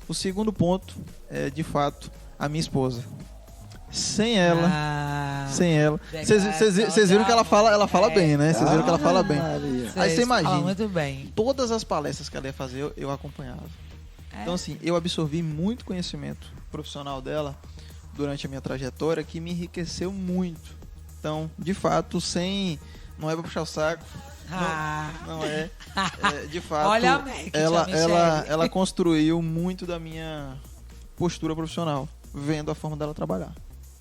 O segundo ponto é, de fato, a minha esposa. Sem ela, vocês viram que ela fala bem, né? Vocês viram que ela fala bem. Aí você imagina, muito bem. todas as palestras que ela ia fazer, eu acompanhava. Então assim, eu absorvi muito conhecimento profissional dela durante a minha trajetória que me enriqueceu muito. Então, de fato, não é pra puxar o saco, não é. De fato, olha a Mac, ela construiu muito da minha postura profissional, vendo a forma dela trabalhar.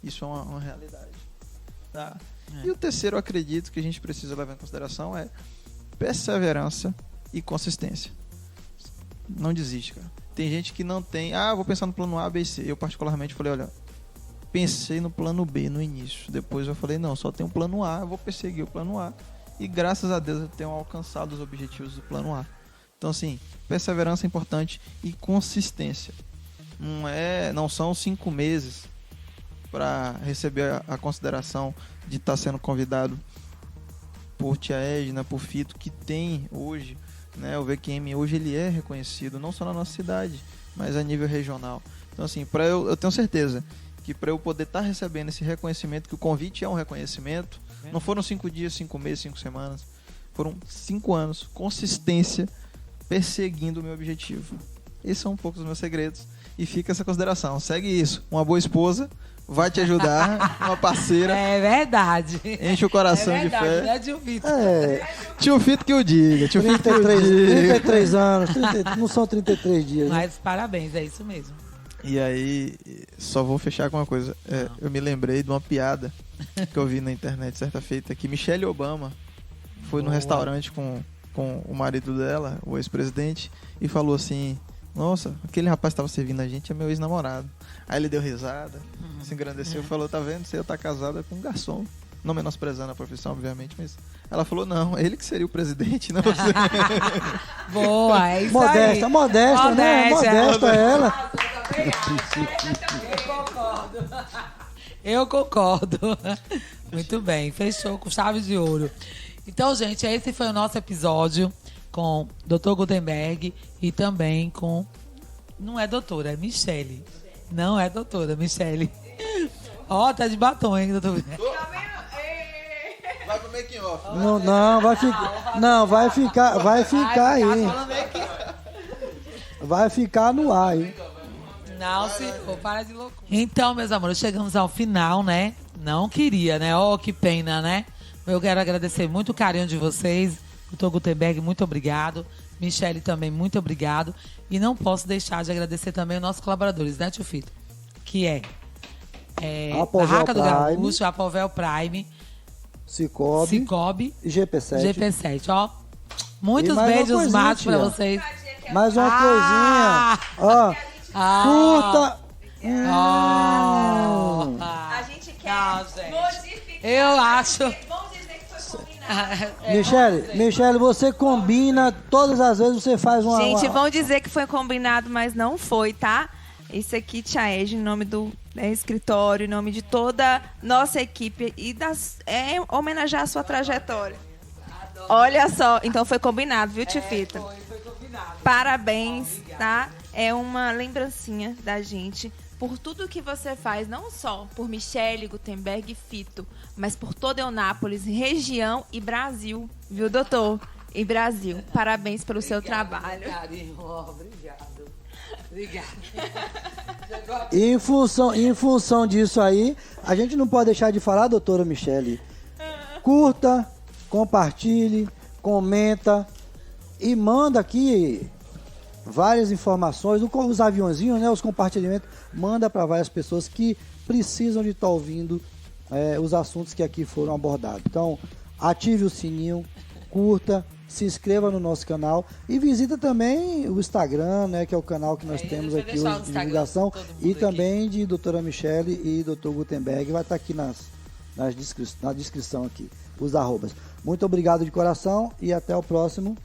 Isso é uma realidade. Tá? E o terceiro, eu acredito que a gente precisa levar em consideração é perseverança e consistência. Não desiste, cara. Tem gente que não tem, vou pensar no plano A, B e C. Eu particularmente falei, olha, pensei no plano B no início. Depois eu falei, não, só tem um plano A, eu vou perseguir o plano A. E graças a Deus eu tenho alcançado os objetivos do plano A. Então assim, perseverança é importante e consistência. Não são 5 meses para receber a consideração de estar sendo convidado por Tia Edna, por Fito, que tem hoje, né, o VQM hoje ele é reconhecido não só na nossa cidade, mas a nível regional. Então assim, eu tenho certeza que para eu poder estar recebendo esse reconhecimento, que o convite é um reconhecimento, não foram 5 dias, 5 meses, 5 semanas, foram 5 anos, consistência, perseguindo o meu objetivo. Esses são um pouco dos meus segredos. E fica essa consideração, segue isso, uma boa esposa vai te ajudar, uma parceira. É verdade. Enche o coração de fé. Né, tio Fito? Tio Fito que eu diga. 33 anos, não são 33 dias. Né? Mas parabéns, é isso mesmo. E aí, só vou fechar com uma coisa. Eu me lembrei de uma piada que eu vi na internet certa feita, que Michelle Obama foi no restaurante com o marido dela, o ex-presidente, e falou assim, nossa, aquele rapaz que estava servindo a gente é meu ex-namorado. Aí ele deu risada, se engrandeceu e falou, tá vendo, você tá casada com um garçom. Não menosprezando a profissão, obviamente, mas ela falou, não, ele que seria o presidente, não você. Boa, é isso modesta, aí. Modesta, né? Modesta ela. Eu concordo. Muito bem, fechou com chave de ouro. Então, gente, esse foi o nosso episódio com Dr. Gutenberg e também com... Não é doutora, é Michele. Não é doutora, Michele. Ó, tá de batom, hein, doutor? Vai pro making off. Vai ficar aí. Vai ficar no ar, hein? Não, senhor, para de loucura. Então, meus amores, chegamos ao final, né? Não queria, né? Oh, que pena, né? Eu quero agradecer muito o carinho de vocês. Dr. Gutenberg, muito obrigado. Michele também, muito obrigado. E não posso deixar de agradecer também os nossos colaboradores, né, tio Fito? Que é Barraca do Gaúcho, Apovel Prime, Cicobi e GP7. Ó. Muitos beijos matos pra vocês. Mais uma coisinha. Ó, curta. A gente quer modificar. Eu acho... Vamos dizer que foi combinado. Michele, você combina, todas as vezes você faz uma... Gente, vão dizer que foi combinado, mas não foi, tá? Isso aqui, Tia Ed, em nome do escritório, em nome de toda nossa equipe e homenagear a sua trajetória. Olha só, então foi combinado, viu, Tio Fito? Foi combinado. Parabéns, tá? É uma lembrancinha da gente por tudo que você faz, não só por Michele, Gutenberg e Fito, mas por toda Eunápolis, região e Brasil, viu, doutor? E Brasil. Parabéns pelo seu trabalho. Obrigado. E em função disso aí, a gente não pode deixar de falar, doutora Michele, Curta, compartilhe, comenta e manda aqui várias informações, os aviãozinhos, né, os compartilhamentos, manda para várias pessoas que precisam de estar ouvindo os assuntos que aqui foram abordados. Então, ative o sininho, curta, se inscreva no nosso canal e visita também o Instagram, né, que é o canal que nós temos aqui hoje de divulgação, e também de doutora Michele e doutor Gutenberg, vai estar aqui na descrição aqui, os arrobas. Muito obrigado de coração e até o próximo.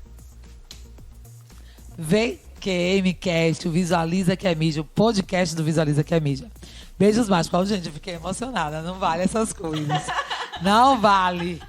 VQMcast, o Visualiza que é Mídia, o podcast do Visualiza que é Mídia. Beijos mágicos. Gente, eu fiquei emocionada. Não vale essas coisas. Não vale.